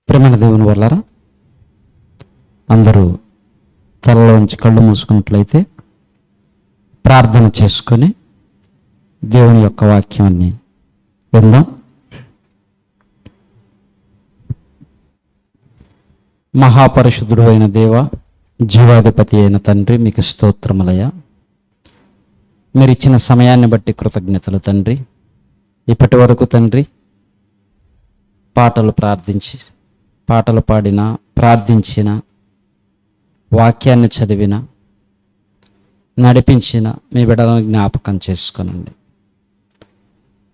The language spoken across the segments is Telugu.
ప్రేమైన దేవుని వల్లరా అందరూ తలలోంచి కళ్ళు మూసుకున్నట్లయితే ప్రార్థన చేసుకొని దేవుని యొక్క వాక్యాన్ని విందాం. మహాపరిశుద్ధుడు అయిన దేవ, జీవాధిపతి అయిన తండ్రి, మీకు స్తోత్రములయ్యా. మీరు ఇచ్చిన సమయాన్ని బట్టి కృతజ్ఞతలు తండ్రి. ఇప్పటి వరకు తండ్రి పాటలు పాడిన, ప్రార్థించిన, వాక్యాన్ని చదివిన, నడిపించిన మీ బిడ్డలను జ్ఞాపకం చేసుకొనండి.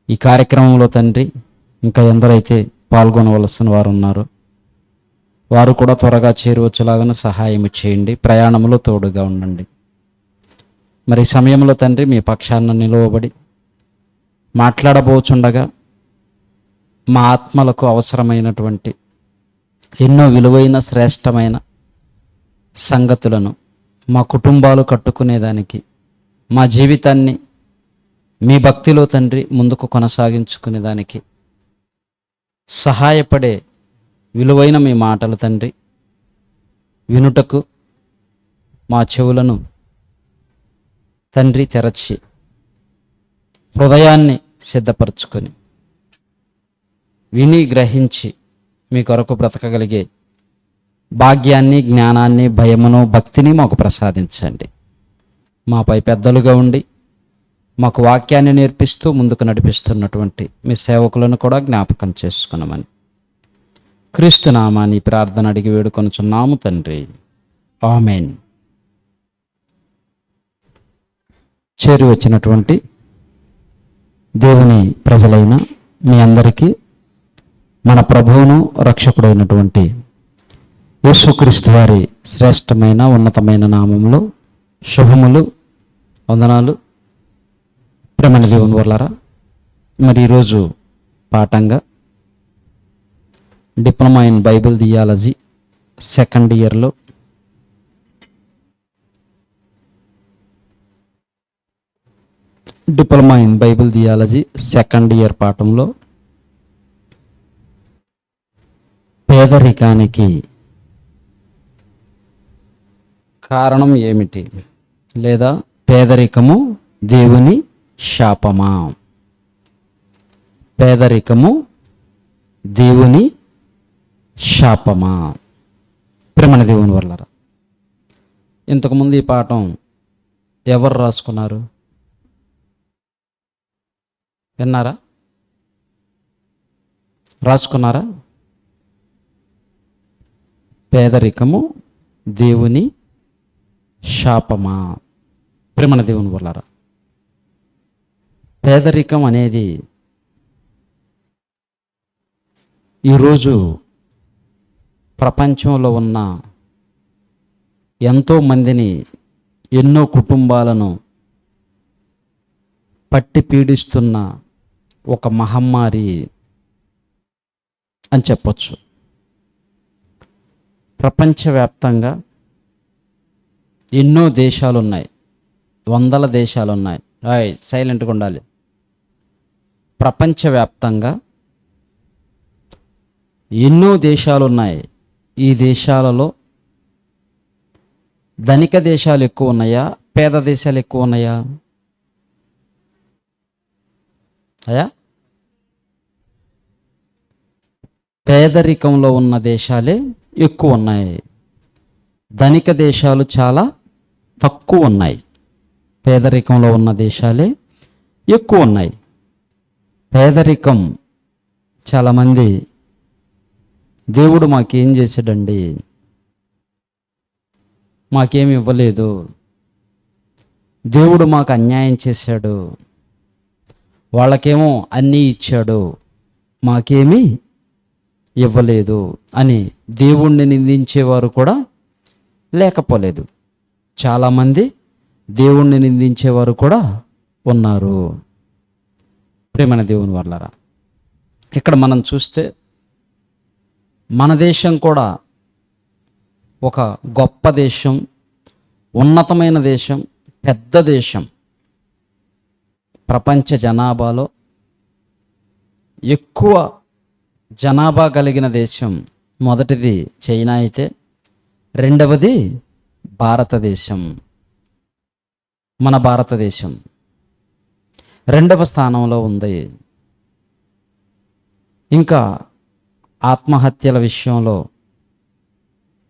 ఈ కార్యక్రమంలో తండ్రి ఇంకా ఎందరైతే పాల్గొనవలసిన వారు ఉన్నారో వారు కూడా త్వరగా చేరువచ్చులాగా సహాయం చేయండి. ప్రయాణంలో తోడుగా ఉండండి. మరి సమయంలో తండ్రి మీ పక్షాన నిలువబడి మాట్లాడబోచుండగా మా ఆత్మలకు అవసరమైనటువంటి ఎన్నో విలువైన శ్రేష్టమైన సంగతులను మా కుటుంబాలు కట్టుకునేదానికి, మా జీవితాన్ని మీ భక్తిలో తండ్రి ముందుకు కొనసాగించుకునేదానికి సహాయపడే విలువైన మీ మాటలు తండ్రి వినుటకు మా చెవులను తండ్రి తెరచి హృదయాన్ని సిద్ధపరచుకొని విని గ్రహించి మీ కొరకు బ్రతకగలిగే భాగ్యాన్ని, జ్ఞానాన్ని, భయమును, భక్తిని మాకు ప్రసాదించండి. మాపై పెద్దలుగా ఉండి మాకు వాక్యాన్ని నేర్పిస్తూ ముందుకు నడిపిస్తున్నటువంటి మీ సేవకులను కూడా జ్ఞాపకం చేసుకున్నామని క్రీస్తు నామాన్ని ప్రార్థన అడిగి వేడుకొనుచున్నాము తండ్రి, ఆమేన్. చేరి వచ్చినటువంటి దేవుని ప్రజలైన మీ అందరికీ మన ప్రభువును రక్షకుడైనటువంటి యేసుక్రీస్తు వారి శ్రేష్టమైన ఉన్నతమైన నామంలో శుభములు, వందనాలు. ప్రేమైన దేవుని వల్లరా, మరి ఈరోజు పాఠంగా diploma in Bible theology second ఇయర్లో diploma in Bible theology second year పాఠంలో పేదరికానికి కారణం ఏమిటి, లేదా పేదరికము దేవుని శాపమా? పేదరికము దేవుని శాపమా? ప్రేమైన దేవుని వల్లరా, ఇంతకుముందు ఈ పాఠం ఎవరు రాసుకున్నారు? విన్నారా? రాసుకున్నారా? పేదరికము దేవుని శాపమా? ప్రేమైన దేవుని వల్లరా, పేదరికం అనేది ఈరోజు ప్రపంచంలో ఉన్న ఎంతోమందిని, ఎన్నో కుటుంబాలను పట్టి పీడిస్తున్న ఒక మహమ్మారి అని చెప్పొచ్చు. ప్రపంచవ్యాప్తంగా ఎన్నో దేశాలు ఉన్నాయి, వందల దేశాలు ఉన్నాయి. సైలెంట్గా ఉండాలి. ప్రపంచవ్యాప్తంగా ఎన్నో దేశాలు ఉన్నాయి. ఈ దేశాలలో ధనిక దేశాలు ఎక్కువ ఉన్నాయా, పేద దేశాలు ఎక్కువ ఉన్నాయా? పేదరికంలో ఉన్న దేశాలే ఎక్కువ ఉన్నాయి. ధనిక దేశాలు చాలా తక్కువ ఉన్నాయి. పేదరికంలో ఉన్న దేశాలే ఎక్కువ ఉన్నాయి. పేదరికం, చాలామంది దేవుడు మాకేం చేశాడండి, మాకేమి ఇవ్వలేదు, దేవుడు మాకు అన్యాయం చేశాడు, వాళ్ళకేమో అన్నీ ఇచ్చాడు, మాకేమీ ఇవ్వలేదు అని దేవుణ్ణి నిందించేవారు కూడా లేకపోలేదు. చాలామంది దేవుణ్ణి నిందించేవారు కూడా ఉన్నారు. ప్రేమైన దేవుని వల్లరా, ఇక్కడ మనం చూస్తే మన దేశం కూడా ఒక గొప్ప దేశం, ఉన్నతమైన దేశం, పెద్ద దేశం. ప్రపంచ జనాభాలో ఎక్కువ జనాభా కలిగిన దేశం మొదటిది చైనా అయితే రెండవది భారతదేశం. మన భారతదేశం రెండవ స్థానంలో ఉంది. ఇంకా ఆత్మహత్యల విషయంలో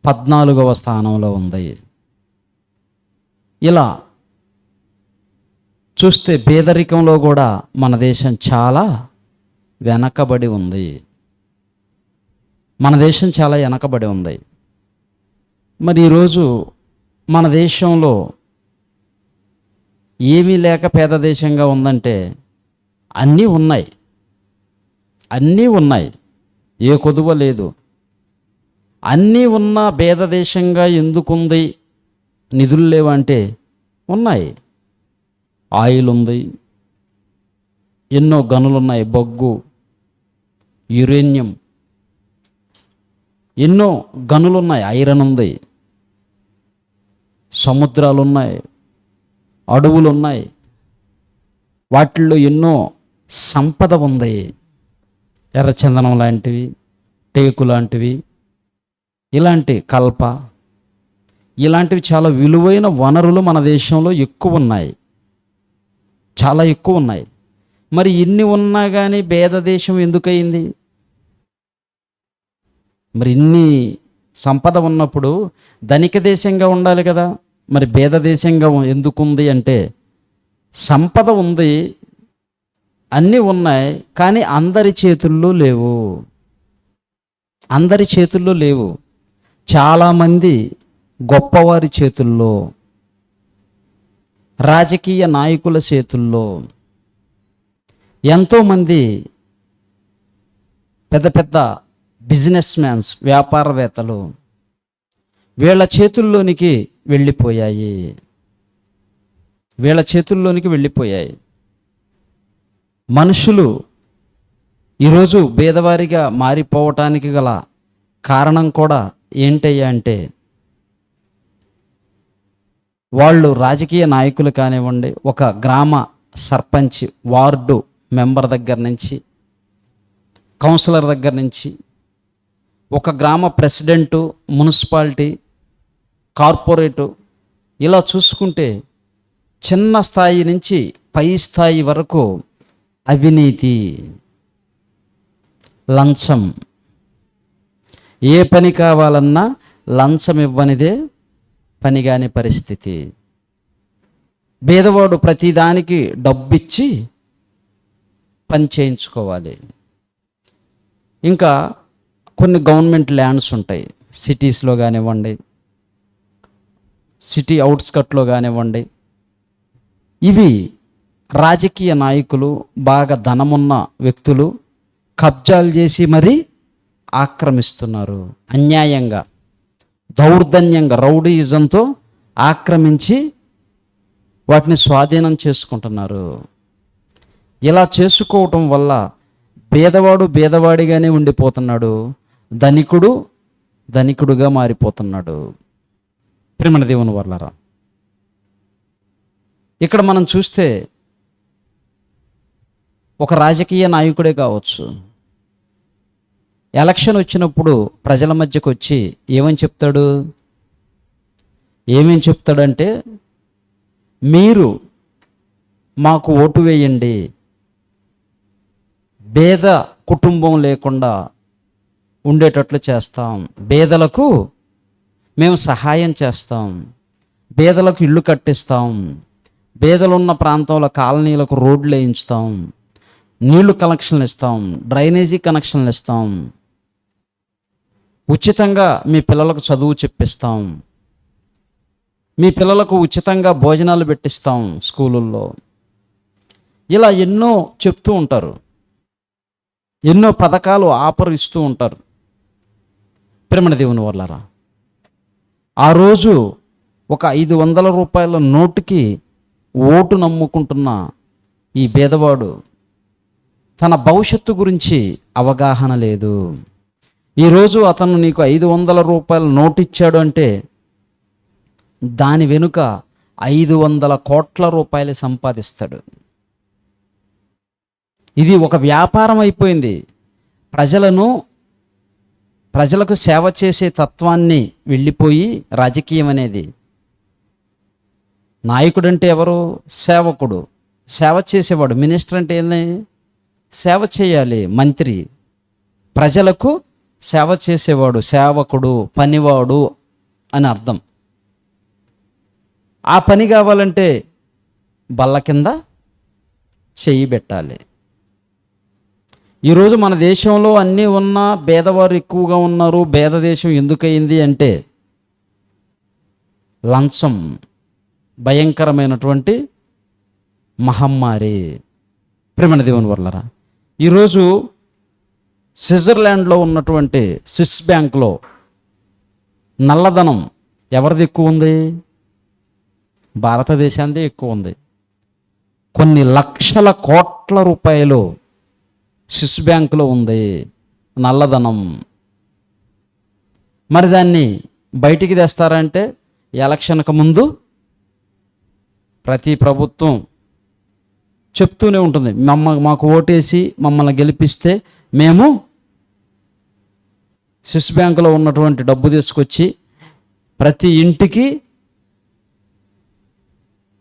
14వ స్థానంలో ఉంది. ఇలా చూస్తే పేదరికంలో కూడా మన దేశం చాలా వెనకబడి ఉంది. మన దేశం చాలా వెనకబడి ఉంది. మరి ఈరోజు మన దేశంలో ఏమీ లేక పేద దేశంగా ఉందంటే అన్నీ ఉన్నాయి, అన్నీ ఉన్నాయి, ఏ కొదువ లేదు. అన్నీ ఉన్న పేద దేశంగా ఎందుకుంది, నిధులు లేవంటే ఉన్నాయి. ఆయిల్ ఉంది, ఎన్నో గనులు ఉన్నాయి, బొగ్గు, యురేనియం, ఎన్నో గనులు ఉన్నాయి, ఐరన్ ఉంది, సముద్రాలు ఉన్నాయి, అడవులు ఉన్నాయి, వాటిల్లో ఎన్నో సంపద ఉంది. ఎర్రచందనం లాంటివి, టేకు లాంటివి, ఇలాంటి కల్ప, ఇలాంటివి చాలా విలువైన వనరులు మన దేశంలో ఎక్కువ ఉన్నాయి, చాలా ఎక్కువ ఉన్నాయి. మరి ఇన్ని ఉన్నా కానీ పేద దేశం ఎందుకయింది? మరి ఇన్ని సంపద ఉన్నప్పుడు ధనిక దేశంగా ఉండాలి కదా, మరి పేద దేశంగా ఎందుకుంది అంటే సంపద ఉంది, అన్నీ ఉన్నాయి, కానీ అందరి చేతుల్లో లేవు, అందరి చేతుల్లో లేవు. చాలామంది గొప్పవారి చేతుల్లో, రాజకీయ నాయకుల చేతుల్లో, ఎంతోమంది పెద్ద పెద్ద బిజినెస్ మ్యాన్స్, వ్యాపారవేత్తలు, వీళ్ళ చేతుల్లోనికి వెళ్ళిపోయాయి, వీళ్ళ చేతుల్లోనికి వెళ్ళిపోయాయి. మనుషులు ఈరోజు పేదవారిగా మారిపోవటానికి గల కారణం కూడా ఏంటయ్యా అంటే వాళ్ళు రాజకీయ నాయకులు కానివ్వండి, ఒక గ్రామ సర్పంచ్, వార్డు మెంబర్ దగ్గర నుంచి, కౌన్సిలర్ దగ్గర నుంచి, ఒక గ్రామ ప్రెసిడెంటు, మున్సిపాలిటీ, కార్పొరేటు, ఇలా చూసుకుంటే చిన్న స్థాయి నుంచి పై స్థాయి వరకు అవినీతి, లంచం, ఏ పని కావాలన్నా లంచం ఇవ్వనిదే పని కాని పరిస్థితి. పేదవాడు ప్రతిదానికి డబ్బిచ్చి పని చేయించుకోవాలి. ఇంకా కొన్ని గవర్నమెంట్ ల్యాండ్స్ ఉంటాయి, సిటీస్లో కానివ్వండి, సిటీ అవుట్స్కట్లో కానివ్వండి, ఇవి రాజకీయ నాయకులు, బాగా ధనమున్న వ్యక్తులు కబ్జాలు చేసి మరీ ఆక్రమిస్తున్నారు. అన్యాయంగా, దౌర్జన్యంగా, రౌడీయిజంతో ఆక్రమించి వాటిని స్వాధీనం చేసుకుంటున్నారు. ఇలా చేసుకోవటం వల్ల పేదవాడు పేదవాడిగానే ఉండిపోతున్నాడు, ధనికుడు ధనికుడుగా మారిపోతున్నాడు. ప్రియమైన దేవుని వర్లారా, ఇక్కడ మనం చూస్తే ఒక రాజకీయ నాయకుడే కావచ్చు, ఎలక్షన్ వచ్చినప్పుడు ప్రజల మధ్యకు వచ్చి ఏమని చెప్తాడంటే మీరు మాకు ఓటు వేయండి, పేద కుటుంబం లేకుండా ఉండేటట్లు చేస్తాం, పేదలకు మేము సహాయం చేస్తాం, పేదలకు ఇళ్ళు కట్టిస్తాం, పేదలున్న ప్రాంతంలో కాలనీలకు రోడ్లు వేయించుతాం, నీళ్లు కనెక్షన్లు ఇస్తాం, డ్రైనేజీ కనెక్షన్లు ఇస్తాం, ఉచితంగా మీ పిల్లలకు చదువు చెప్పిస్తాం, మీ పిల్లలకు ఉచితంగా భోజనాలు పెట్టిస్తాం స్కూళ్ళల్లో. ఇలా ఎన్నో చెప్తూ ఉంటారు, ఎన్నో పథకాలు ఆఫర్ ఇస్తూ ఉంటారు. ప్రియమైన దేవుని వర్లారా, ఆ రోజు ఒక 500 రూపాయల నోటుకి ఓటు నమ్ముకుంటున్న ఈ పేదవాడు తన భవిష్యత్తు గురించి అవగాహన లేదు. ఈరోజు అతను నీకు 500 రూపాయల నోటు ఇచ్చాడు అంటే దాని వెనుక 500 కోట్ల రూపాయలు సంపాదిస్తాడు. ఇది ఒక వ్యాపారం అయిపోయింది. ప్రజలకు సేవ చేసే తత్వాన్ని వెళ్ళిపోయి రాజకీయం అనేది. నాయకుడు అంటే ఎవరు? సేవకుడు, సేవ చేసేవాడు. మినిస్టర్ అంటే ఏంది? సేవ చేయాలి. మంత్రి ప్రజలకు సేవ చేసేవాడు, సేవకుడు, పనివాడు అని అర్థం. ఆ పని కావాలంటే బల్ల కింద చెయ్యి పెట్టాలి. ఈరోజు మన దేశంలో అన్నీ ఉన్నా పేదవారు ఎక్కువగా ఉన్నారు. పేద దేశం ఎందుకయింది అంటే లంచం భయంకరమైనటువంటి మహమ్మారి. ప్రియమైన దేవుని వర్లరా, ఈరోజు స్విట్జర్లాండ్లో ఉన్నటువంటి స్విస్ బ్యాంక్లో నల్లధనం ఎవరిది ఎక్కువ ఉంది? భారతదేశానిదే ఎక్కువ ఉంది. కొన్ని లక్షల కోట్ల రూపాయలు స్విస్ బ్యాంకులో ఉంది నల్లధనం. మరి దాన్ని బయటికి తెస్తారంటే ఎలక్షన్కు ముందు ప్రతి ప్రభుత్వం చెప్తూనే ఉంటుంది, మాకు ఓటేసి మమ్మల్ని గెలిపిస్తే మేము స్విస్ బ్యాంకులో ఉన్నటువంటి డబ్బు తీసుకొచ్చి ప్రతి ఇంటికి,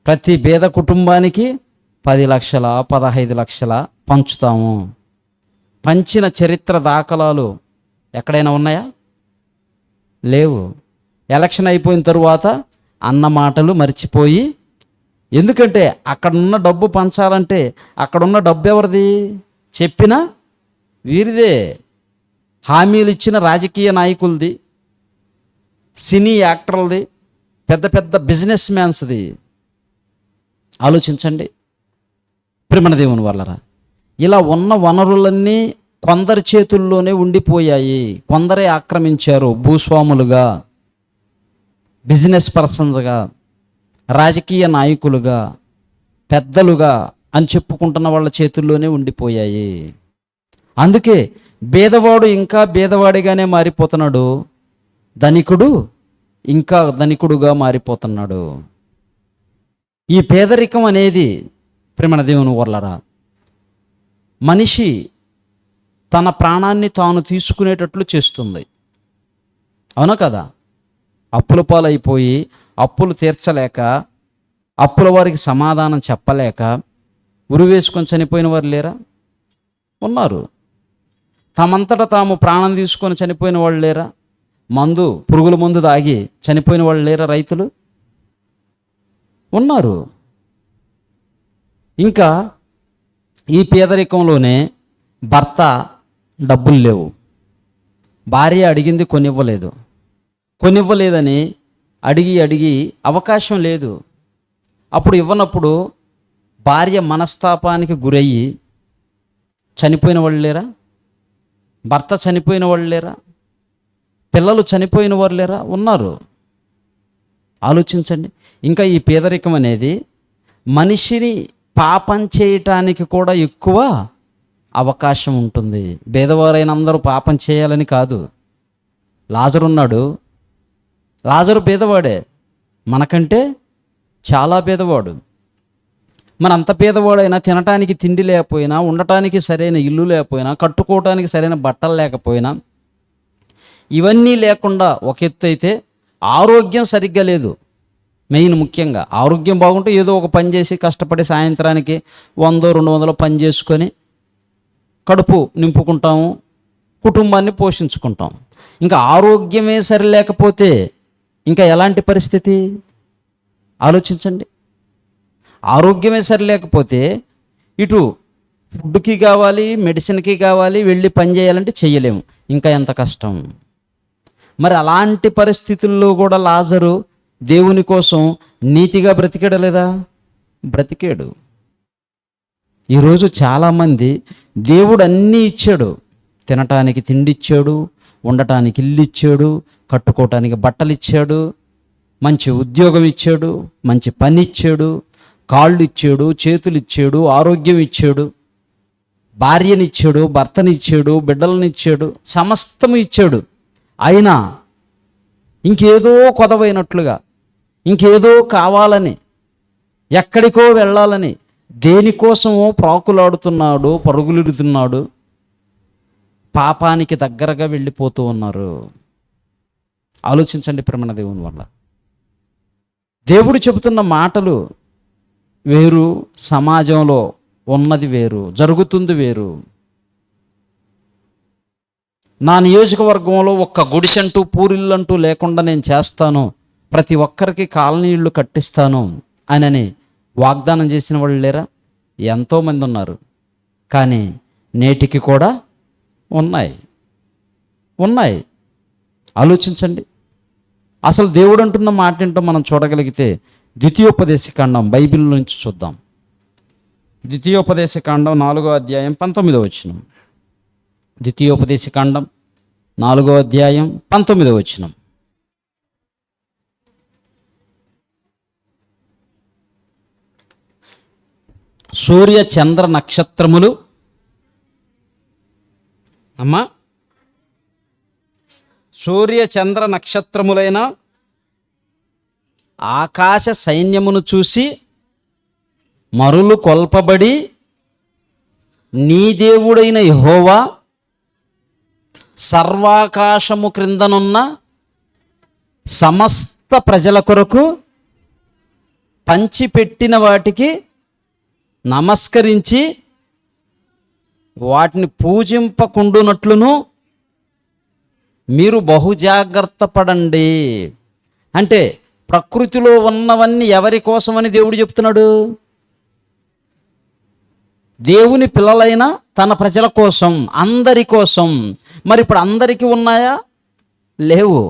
ప్రతి పేద కుటుంబానికి 10 లక్షల 15 లక్షల పంచుతాము. పంచిన చరిత్ర దాఖలాలు ఎక్కడైనా ఉన్నాయా? లేవు. ఎలక్షన్ అయిపోయిన తరువాత అన్న మాటలు మర్చిపోయి, ఎందుకంటే అక్కడున్న డబ్బు పంచాలంటే అక్కడున్న డబ్బు ఎవరిది? చెప్పిన వీరిదే. హామీలు ఇచ్చిన రాజకీయ నాయకులది, సినీ యాక్టర్లది, పెద్ద పెద్ద బిజినెస్ మ్యాన్స్ది. ఆలోచించండి ప్రియమైన దేవుని వాళ్ళరా. ఇలా ఉన్న వనరులన్నీ కొందరి చేతుల్లోనే ఉండిపోయాయి. కొందరే ఆక్రమించారు. భూస్వాములుగా, బిజినెస్ పర్సన్స్గా, రాజకీయ నాయకులుగా, పెద్దలుగా అని చెప్పుకుంటున్న వాళ్ళ చేతుల్లోనే ఉండిపోయాయి. అందుకే బేదవాడు ఇంకా బేదవాడిగానే మారిపోతున్నాడు, ధనికుడు ఇంకా ధనికుడుగా మారిపోతున్నాడు. ఈ పేదరికం అనేది ప్రియమైన దేవుని వర్లరా, మనిషి తన ప్రాణాన్ని తాను తీసుకునేటట్లు చేస్తుంది. అవునా కదా? అప్పుల పాలైపోయి అప్పులు తీర్చలేక, అప్పుల వారికి సమాధానం చెప్పలేక ఉరివేసుకొని చనిపోయిన వారు లేరా? ఉన్నారు. తమంతటా తాము ప్రాణం తీసుకొని చనిపోయిన వాళ్ళు లేరా? పురుగుల మందు తాగి చనిపోయిన వాళ్ళు లేరా? రైతులు ఉన్నారు. ఇంకా ఈ పేదరికంలోనే భర్త డబ్బులు లేవు, భార్య అడిగింది కొనివ్వలేదని అడిగి అవకాశం లేదు. అప్పుడు ఇవ్వనప్పుడు భార్య మనస్తాపానికి గురయ్యి చనిపోయిన వాళ్ళు లేరా? భర్త చనిపోయిన వాళ్ళు లేరా? పిల్లలు చనిపోయిన వారు లేరా? ఉన్నారు. ఆలోచించండి. ఇంకా ఈ పేదరికం అనేది మనిషిని పాపం చేయటానికి కూడా ఎక్కువ అవకాశం ఉంటుంది. పేదవారైన అందరూ పాపం చేయాలని కాదు. లాజరు ఉన్నాడు, లాజరు పేదవాడే, మనకంటే చాలా పేదవాడు. మనంత పేదవాడైనా తినటానికి తిండి లేకపోయినా, ఉండటానికి సరైన ఇల్లు లేకపోయినా, కట్టుకోవటానికి సరైన బట్టలు లేకపోయినా, ఇవన్నీ లేకుండా ఒక ఎత్తు అయితే ఆరోగ్యం సరిగ్గా లేదు. మెయిన్ ముఖ్యంగా ఆరోగ్యం బాగుంటే ఏదో ఒక పని చేసి కష్టపడి సాయంత్రానికి 100-200 పని చేసుకొని కడుపు నింపుకుంటాము, కుటుంబాన్ని పోషించుకుంటాం. ఇంకా ఆరోగ్యమే సరిలేకపోతే ఇంకా ఎలాంటి పరిస్థితి? ఆలోచించండి. ఆరోగ్యమే సరిలేకపోతే ఇటు ఫుడ్కి కావాలి, మెడిసిన్కి కావాలి, వెళ్ళి పని చేయాలంటే చెయ్యలేము. ఇంకా ఎంత కష్టం. మరి అలాంటి పరిస్థితుల్లో కూడా లాజరు దేవుని కోసం నీతిగా బ్రతికాడా లేదా? బ్రతికాడు. ఈరోజు చాలామంది దేవుడు అన్నీ ఇచ్చాడు. తినటానికి తిండి ఇచ్చాడు, ఉండటానికి ఇల్లు ఇచ్చాడు, కట్టుకోవటానికి బట్టలు ఇచ్చాడు, మంచి ఉద్యోగం ఇచ్చాడు, మంచి పని ఇచ్చాడు, కాళ్ళు ఇచ్చాడు, చేతులు ఇచ్చాడు, ఆరోగ్యం ఇచ్చాడు, భార్యనిచ్చాడు, భర్తనిచ్చాడు, బిడ్డలనిచ్చాడు, సమస్తము ఇచ్చాడు. అయినా ఇంకేదో కొదవైనట్లుగా, ఇంకేదో కావాలని, ఎక్కడికో వెళ్ళాలని, దేనికోసమో ప్రాకులాడుతున్నాడు, పరుగులుడుతున్నాడు. పాపానికి దగ్గరగా వెళ్ళిపోతూ ఉన్నారు. ఆలోచించండి ప్రేమ దేవుని వల్ల. దేవుడు చెబుతున్న మాటలు వేరు, సమాజంలో ఉన్నది వేరు, జరుగుతుంది వేరు. నా నియోజకవర్గంలో ఒక్క గుడిసెంటూ పూరిల్లంటూ లేకుండా నేను చేస్తాను, ప్రతి ఒక్కరికి కాలనీ ఇళ్ళు కట్టిస్తాను అని వాగ్దానం చేసిన వాళ్ళు లేరా? ఎంతోమంది ఉన్నారు. కానీ నేటికి కూడా ఉన్నాయి. ఆలోచించండి. అసలు దేవుడు అంటున్న మాట ఏంటో మనం చూడగలిగితే ద్వితీయోపదేశకాండం బైబిల్ నుంచి చూద్దాం. ద్వితీయోపదేశకాండం 4వ అధ్యాయం 19వ వచనం. ద్వితీయోపదేశకాండం 4వ అధ్యాయం 19వ వచనం. సూర్య చంద్ర నక్షత్రములు అమ్మా సూర్య చంద్ర నక్షత్రములైన ఆకాశ సైన్యమును చూసి మరులు కొల్పబడి నీ దేవుడైన యెహోవా సర్వాకాశము క్రిందనున్న సమస్త ప్రజల కొరకు పంచిపెట్టిన వాటికి నమస్కరించి వాటిని పూజింపకుండునట్లును మీరు బహుజాగ్రత్త పడండి. అంటే ప్రకృతిలో ఉన్నవన్నీ ఎవరి కోసమని దేవుడు చెప్తున్నాడు? దేవుని పిల్లలైన తన ప్రజల కోసం, అందరి కోసం. మరి ఇప్పుడు అందరికీ ఉన్నాయా? లేవు.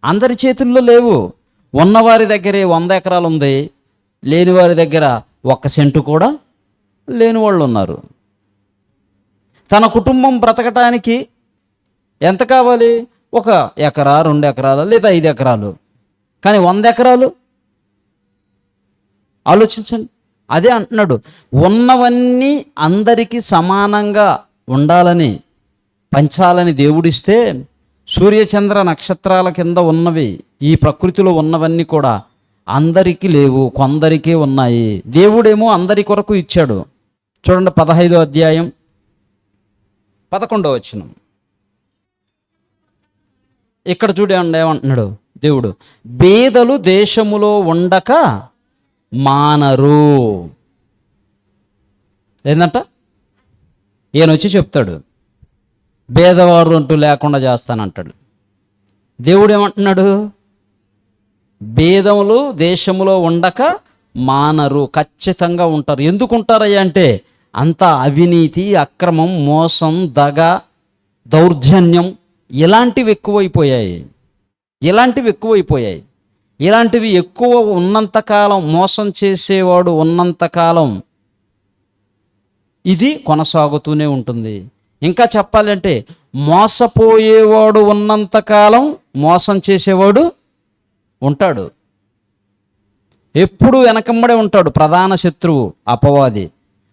అందరి చేతుల్లో లేవు. ఉన్నవారి దగ్గరే 100 ఎకరాలు ఉంది, లేని వారి దగ్గర 1 సెంటు కూడా లేని వాళ్ళు ఉన్నారు. తన కుటుంబం బ్రతకటానికి ఎంత కావాలి? 1 ఎకరా, 2 ఎకరాలు, లేదా 5 ఎకరాలు. కానీ 100 ఎకరాలు ఆలోచించండి. అదే అంటున్నాడు, ఉన్నవన్నీ అందరికీ సమానంగా ఉండాలని, పంచాలని దేవుడిస్తే సూర్యచంద్ర నక్షత్రాల కింద ఉన్నవి, ఈ ప్రకృతిలో ఉన్నవన్నీ కూడా అందరికీ లేవు, కొందరికే ఉన్నాయి. దేవుడేమో అందరి కొరకు ఇచ్చాడు. చూడండి 15వ అధ్యాయం 11వ వచనం. ఇక్కడ చూడండి ఏమంటున్నాడు దేవుడు, బేదలు దేశములో ఉండక మానరు. ఏందంట? ఈయన వచ్చి చెప్తాడు బేదవారు అంటూ లేకుండా చేస్తానంటాడు. దేవుడు ఏమంటున్నాడు? బేదములు దేశములో ఉండక మానరు. ఖచ్చితంగా ఉంటారు. ఎందుకు ఉంటారయ్యా అంటే అంత అవినీతి, అక్రమం, మోసం, దగ, దౌర్జన్యం ఇలాంటివి ఎక్కువైపోయాయి. ఇలాంటివి ఎక్కువ ఉన్నంతకాలం, మోసం చేసేవాడు ఉన్నంతకాలం ఇది కొనసాగుతూనే ఉంటుంది. ఇంకా చెప్పాలంటే మోసపోయేవాడు ఉన్నంతకాలం మోసం చేసేవాడు ఉంటాడు. ఎప్పుడు వెనకంబడే ఉంటాడు. ప్రధాన శత్రువు అపవాది.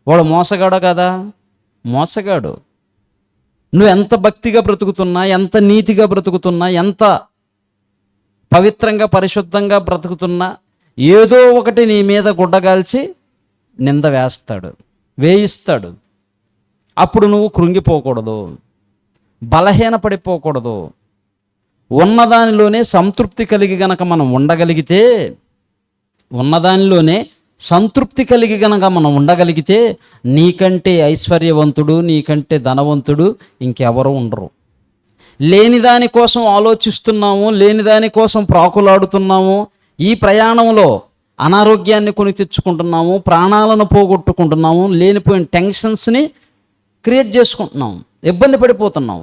వాడు మోసగాడు కదా, మోసగాడు. నువ్వు ఎంత భక్తిగా బ్రతుకుతున్నా, ఎంత నీతిగా బ్రతుకుతున్నా, ఎంత పవిత్రంగా పరిశుద్ధంగా బ్రతుకుతున్నా, ఏదో ఒకటి నీ మీద గుడ్డగాల్చి నింద వేయిస్తాడు. అప్పుడు నువ్వు కృంగిపోకూడదు, బలహీనపడిపోకూడదు. ఉన్నదానిలోనే సంతృప్తి కలిగి గనక మనం ఉండగలిగితే, నీకంటే ఐశ్వర్యవంతుడు, నీకంటే ధనవంతుడు ఇంకెవరూ ఉండరు. లేని దానికోసం ఆలోచిస్తున్నాము, లేని దానికోసం ప్రాకులాడుతున్నాము. ఈ ప్రయాణంలో అనారోగ్యాన్ని కొని తెచ్చుకుంటున్నాము, ప్రాణాలను పోగొట్టుకుంటున్నాము, లేనిపోయిన టెన్షన్స్ని క్రియేట్ చేసుకుంటున్నాం, ఇబ్బంది పడిపోతున్నాం.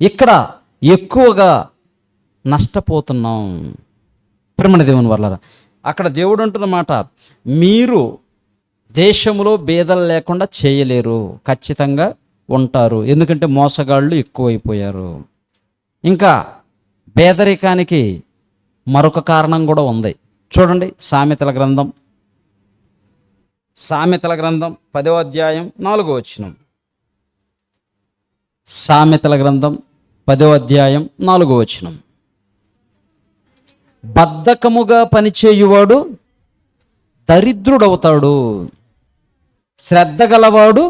ఇక్కడ ఎక్కువగా నష్టపోతున్నాం. ప్రేమ దేవుని వల్ల అక్కడ దేవుడు అంటున్న మాట, మీరు దేశంలో బేదలు లేకుండా చేయలేరు, ఖచ్చితంగా ఉంటారు. ఎందుకంటే మోసగాళ్ళు ఎక్కువైపోయారు. ఇంకా పేదరికానికి మరొక కారణం కూడా ఉంది. చూడండి సామెతల గ్రంథం 10వ అధ్యాయం 4వ వచనం. సామెతల గ్రంథం 10వ అధ్యాయం 4వ వచనం. బద్ధకముగా పనిచేయువాడు దరిద్రుడవుతాడు, శ్రద్ధ గలవాడు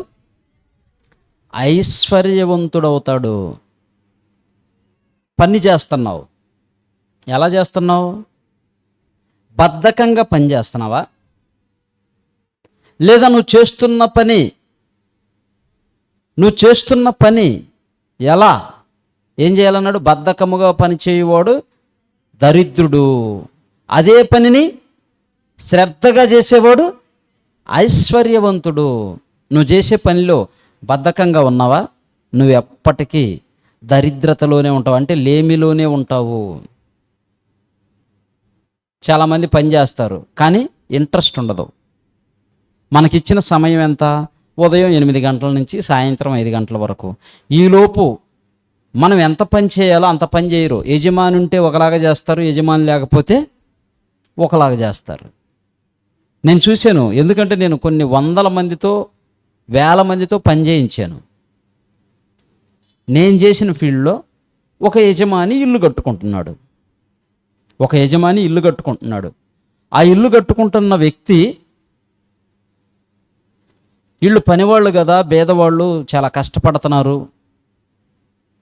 ఐశ్వర్యవంతుడవుతాడు. పని చేస్తున్నావు, ఎలా చేస్తున్నావు? బద్ధకంగా పని చేస్తున్నావా? లేదా నువ్వు చేస్తున్న పని ఎలా, ఏం చేయాలన్నాడు? బద్ధకముగా పని చేయువాడు దరిద్రుడు, అదే పనిని శ్రద్ధగా చేసేవాడు ఐశ్వర్యవంతుడు. నువ్వు చేసే పనిలో బద్ధకంగా ఉన్నావా? నువ్వు ఎప్పటికీ దరిద్రతలోనే ఉంటావు, అంటే లేమిలోనే ఉంటావు. చాలామంది పని చేస్తారు కానీ ఇంట్రెస్ట్ ఉండదు. మనకిచ్చిన సమయం ఎంత? ఉదయం 8 గంటల నుంచి సాయంత్రం 5 గంటల వరకు. ఈలోపు మనం ఎంత పని చేయాలో అంత పని చేయరు. యజమాని ఉంటే ఒకలాగా చేస్తారు, యజమాని లేకపోతే ఒకలాగా చేస్తారు. నేను చూశాను, ఎందుకంటే నేను కొన్ని వందల మందితో, వేల మందితో పని చేయించాను. నేను చేసిన ఫీల్డ్లో ఒక యజమాని ఇల్లు కట్టుకుంటున్నాడు. ఆ ఇల్లు కట్టుకుంటున్న వ్యక్తి, వీళ్ళు పనివాళ్ళు కదా, పేదవాళ్ళు చాలా కష్టపడుతున్నారు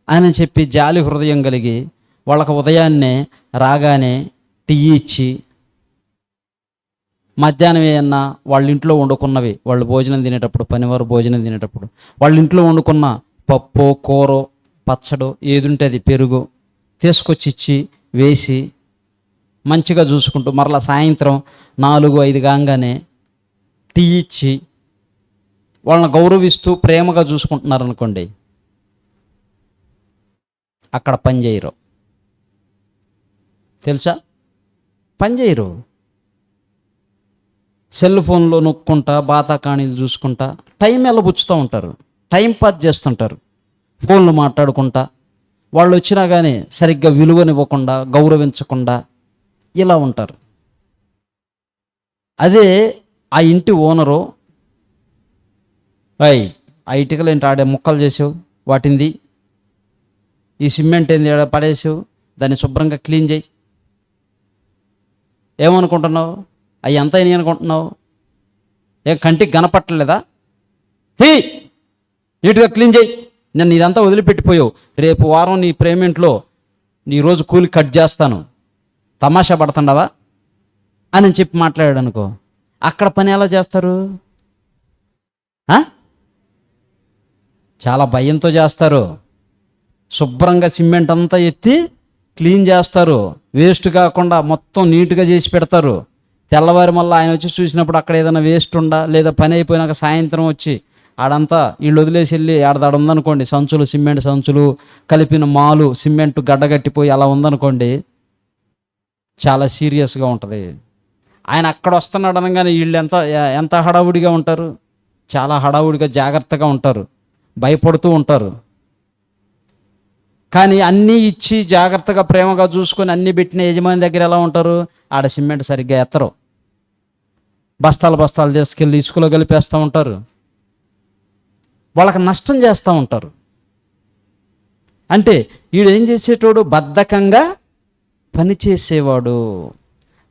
అని చెప్పి జాలి హృదయం కలిగి వాళ్ళకు ఉదయాన్నే రాగానే టీ ఇచ్చి, మధ్యాహ్నం ఏమన్నా వాళ్ళ ఇంట్లో వండుకున్నవి, వాళ్ళు భోజనం తినేటప్పుడు, పనివారు భోజనం తినేటప్పుడు వాళ్ళ ఇంట్లో వండుకున్న పప్పు, కూర, పచ్చడు ఏది ఉంటే అది, పెరుగు తీసుకొచ్చి ఇచ్చి వేసి మంచిగా చూసుకుంటూ, మరలా సాయంత్రం 4-5 కాగానే టీ ఇచ్చి వాళ్ళని గౌరవిస్తూ ప్రేమగా చూసుకుంటున్నారు అనుకోండి, అక్కడ పని చేయరు. తెలుసా? పని చేయరు. సెల్ ఫోన్లో నొక్కుంటా, బాతాకాణీలు చూసుకుంటా టైం వెళ్ళబుచ్చుతూ ఉంటారు, టైం పాస్ చేస్తుంటారు, ఫోన్లు మాట్లాడుకుంటా. వాళ్ళు వచ్చినా కానీ సరిగ్గా విలువనివ్వకుండా, గౌరవించకుండా ఇలా ఉంటారు. అదే ఆ ఇంటి ఓనరు, ఆ ఇటుకలు ఏంటి ఆడే ముక్కలు చేసావు, వాటింది ఈ సిమెంట్ ఏంది ఆడ పడేసావు, దాన్ని శుభ్రంగా క్లీన్ చేయి. ఏమనుకుంటున్నావు? అవి ఎంత అయినాయి అనుకుంటున్నావు? ఏం కంటికి కనపట్టలేదా? నీట్గా క్లీన్ చేయి. నేను ఇదంతా వదిలిపెట్టిపోయావు, రేపు వారం నీ పేమెంట్లో నీ రోజు కూలి కట్ చేస్తాను, తమాషా పడుతుండవా అని చెప్పి మాట్లాడాడు అనుకో, అక్కడ పని ఎలా చేస్తారు? చాలా భయంతో చేస్తారు. శుభ్రంగా సిమెంట్ అంతా ఎత్తి క్లీన్ చేస్తారు, వేస్ట్ కాకుండా మొత్తం నీట్గా చేసి పెడతారు. తెల్లవారి మళ్ళీ ఆయన వచ్చి చూసినప్పుడు అక్కడ ఏదైనా వేస్ట్ ఉందా, లేదా పని అయిపోయినాక సాయంత్రం వచ్చి ఆడంతా వీళ్ళు వదిలేసి వెళ్ళి ఆడదాడు ఉందనుకోండి, సంచులు, సిమెంట్ సంచులు కలిపిన మాలు, సిమెంట్ గడ్డగట్టిపోయి అలా ఉందనుకోండి, చాలా సీరియస్గా ఉంటుంది. ఆయన అక్కడ వస్తున్నాడు అనగానే వీళ్ళు ఎంత హడావుడిగా ఉంటారు, చాలా హడావుడిగా జాగ్రత్తగా ఉంటారు, భయపడుతూ ఉంటారు. కానీ అన్నీ ఇచ్చి జాగ్రత్తగా ప్రేమగా చూసుకొని అన్నీ పెట్టిన యజమాని దగ్గర ఎలా ఉంటారు? ఆడ సిమెంట్ సరిగ్గా ఎత్తరు, బస్తాలు తీసుకెళ్ళి ఇసుకలో కలిపేస్తూ ఉంటారు, వాళ్ళకి నష్టం చేస్తూ ఉంటారు. అంటే వీడు ఏం చేసేటోడు? బద్ధకంగా పనిచేసేవాడు.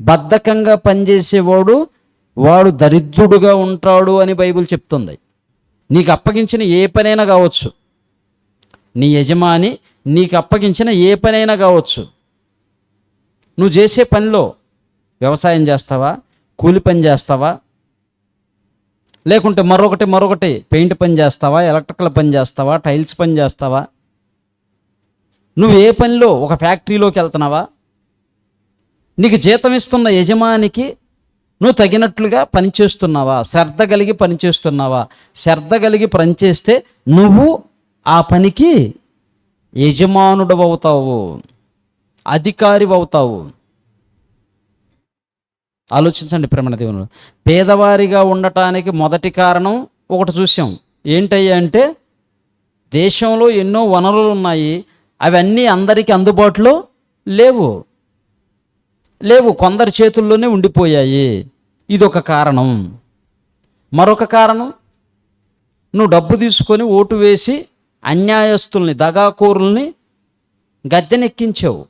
బద్ధకంగా పనిచేసేవాడు వాడు దరిద్రుడుగా ఉంటాడు అని బైబిల్ చెప్తుంది. నీకు అప్పగించిన ఏ పనైనా కావచ్చు, నీ యజమాని నీకు అప్పగించిన ఏ పనైనా కావచ్చు, నువ్వు చేసే పనిలో వ్యవసాయం చేస్తావా, కూలి పని చేస్తావా, లేకుంటే మరొకటి పెయింట్ పని చేస్తావా, ఎలక్ట్రికల్ పని చేస్తావా, టైల్స్ పని చేస్తావా, నువ్వు ఏ పనిలో, ఒక ఫ్యాక్టరీలోకి వెళ్తున్నావా, నీకు జీతం ఇస్తున్న యజమానికి నువ్వు తగినట్లుగా పనిచేస్తున్నావా, శ్రద్ధ కలిగి పనిచేస్తున్నావా? శ్రద్ధ కలిగి పనిచేస్తే నువ్వు ఆ పనికి యజమానుడు అవుతావు, అధికారి అవుతావు. ఆలోచించండి ప్రేమణ దేవుని. పేదవారిగా ఉండటానికి మొదటి కారణం ఒకటి చూసాం. ఏంటయ్యా అంటే, దేశంలో ఎన్నో వనరులు ఉన్నాయి, అవన్నీ అందరికీ అందుబాటులో లేవు, కొందరి చేతుల్లోనే ఉండిపోయాయి. ఇదొక కారణం. మరొక కారణం, నువ్వు డబ్బు తీసుకొని ఓటు వేసి అన్యాయస్తుల్ని, దగాకోరుల్ని గద్దెనెక్కించావు.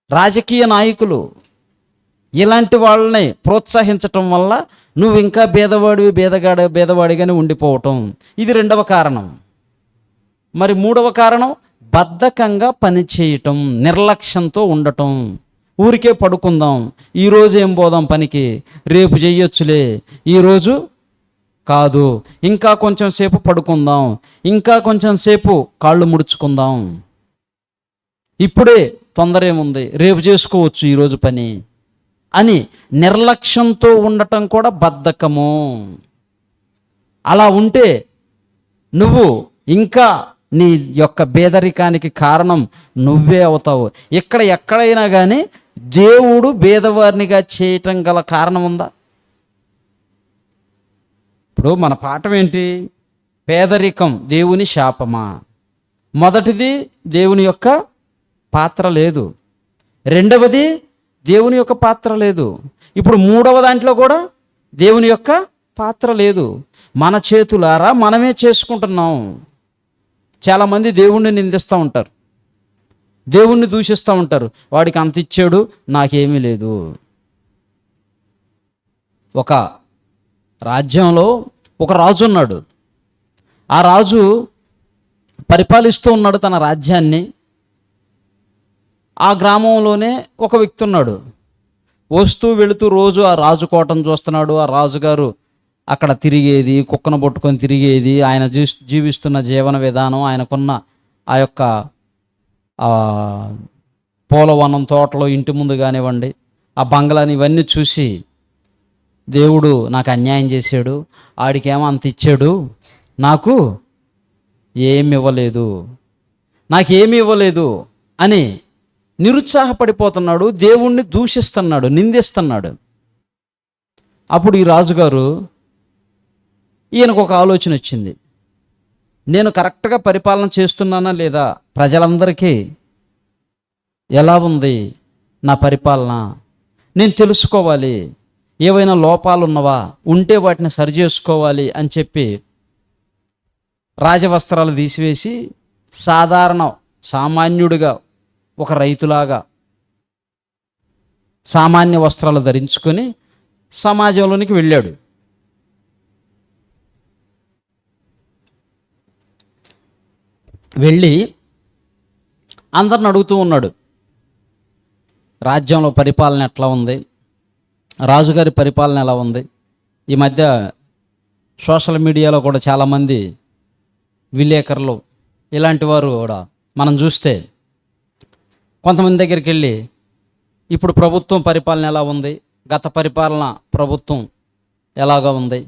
రాజకీయ నాయకులు ఇలాంటి వాళ్ళని ప్రోత్సహించటం వల్ల నువ్వు ఇంకా బేదవాడిగానే ఉండిపోవటం. ఇది రెండవ కారణం. మరి మూడవ కారణం బద్ధకంగా పనిచేయటం, నిర్లక్ష్యంతో ఉండటం. ఊరికే పడుకుందాం, ఈరోజు ఏం పోదాం పనికి, రేపు చెయ్యొచ్చులే, ఈరోజు కాదు, ఇంకా కొంచెం సేపు పడుకుందాం, ఇంకా కొంచెం సేపు కాళ్ళు ముడుచుకుందాం, ఇప్పుడే తొందర ఏముంది, రేపు చేసుకోవచ్చు ఈరోజు పని అని నిర్లక్ష్యంతో ఉండటం కూడా బద్ధకము. అలా ఉంటే నువ్వు ఇంకా నీ యొక్క పేదరికానికి కారణం నువ్వే అవుతావు. ఎక్కడైనా కానీ దేవుడు పేదవారినిగా చేయటం గల కారణం ఉందా? ఇప్పుడు మన పాఠం ఏంటి? పేదరికం దేవుని శాపమా? మొదటిది దేవుని యొక్క పాత్ర లేదు, రెండవది దేవుని యొక్క పాత్ర లేదు, ఇప్పుడు మూడవ దాంట్లో కూడా దేవుని యొక్క పాత్ర లేదు. మన చేతులారా మనమే చేసుకుంటున్నాం. చాలామంది దేవుణ్ణి నిందిస్తూ ఉంటారు, దేవుణ్ణి దూషిస్తూ ఉంటారు. వాడికి అంత ఇచ్చాడు, నాకేమీ లేదు. ఒక రాజ్యంలో ఒక రాజు ఉన్నాడు. ఆ రాజు పరిపాలిస్తూ ఉన్నాడు తన రాజ్యాన్ని. ఆ గ్రామంలోనే ఒక వ్యక్తి ఉన్నాడు. వస్తూ వెళుతూ రోజు ఆ రాజు కోటను చూస్తున్నాడు. ఆ రాజుగారు అక్కడ తిరిగేది, కుక్కను పట్టుకొని తిరిగేది, ఆయన జీవిస్తున్న జీవన విధానం, ఆయనకున్న ఆ యొక్క పూలవనం, తోటలో, ఇంటి ముందు కానివ్వండి, ఆ బంగ్లాని, ఇవన్నీ చూసి దేవుడు నాకు అన్యాయం చేశాడు, ఆడికేమో అంత ఇచ్చాడు, నాకు ఏమి ఇవ్వలేదు, నాకేమి ఇవ్వలేదు అని నిరుత్సాహపడిపోతున్నాడు. దేవుణ్ణి దూషిస్తున్నాడు, నిందిస్తున్నాడు. అప్పుడు ఈ రాజుగారు, ఈయనకు ఒక ఆలోచన వచ్చింది. నేను కరెక్ట్గా పరిపాలన చేస్తున్నానా లేదా, ప్రజలందరికీ ఎలా ఉంది నా పరిపాలన, నేను తెలుసుకోవాలి, ఏవైనా లోపాలు ఉన్నవా, ఉంటే వాటిని సరిచేసుకోవాలి అని చెప్పి రాజవస్త్రాలు తీసివేసి సామాన్యుడిగా, ఒక రైతులాగా సామాన్య వస్త్రాలు ధరించుకొని సమాజంలోనికి వెళ్ళాడు. వెళ్ళి అందరిని అడుగుతూ ఉన్నాడు, రాజ్యంలో పరిపాలన ఎట్లా ఉంది, రాజుగారి పరిపాలన ఎలా ఉంది. ఈ మధ్య సోషల్ మీడియాలో కూడా చాలామంది విలేకరులు ఇలాంటి వారు కూడా మనం చూస్తే కొంతమంది దగ్గరికి వెళ్ళి, ఇప్పుడు ప్రభుత్వం పరిపాలన ఎలా ఉంది, గత పరిపాలన ప్రభుత్వం ఎలాగా ఉంది,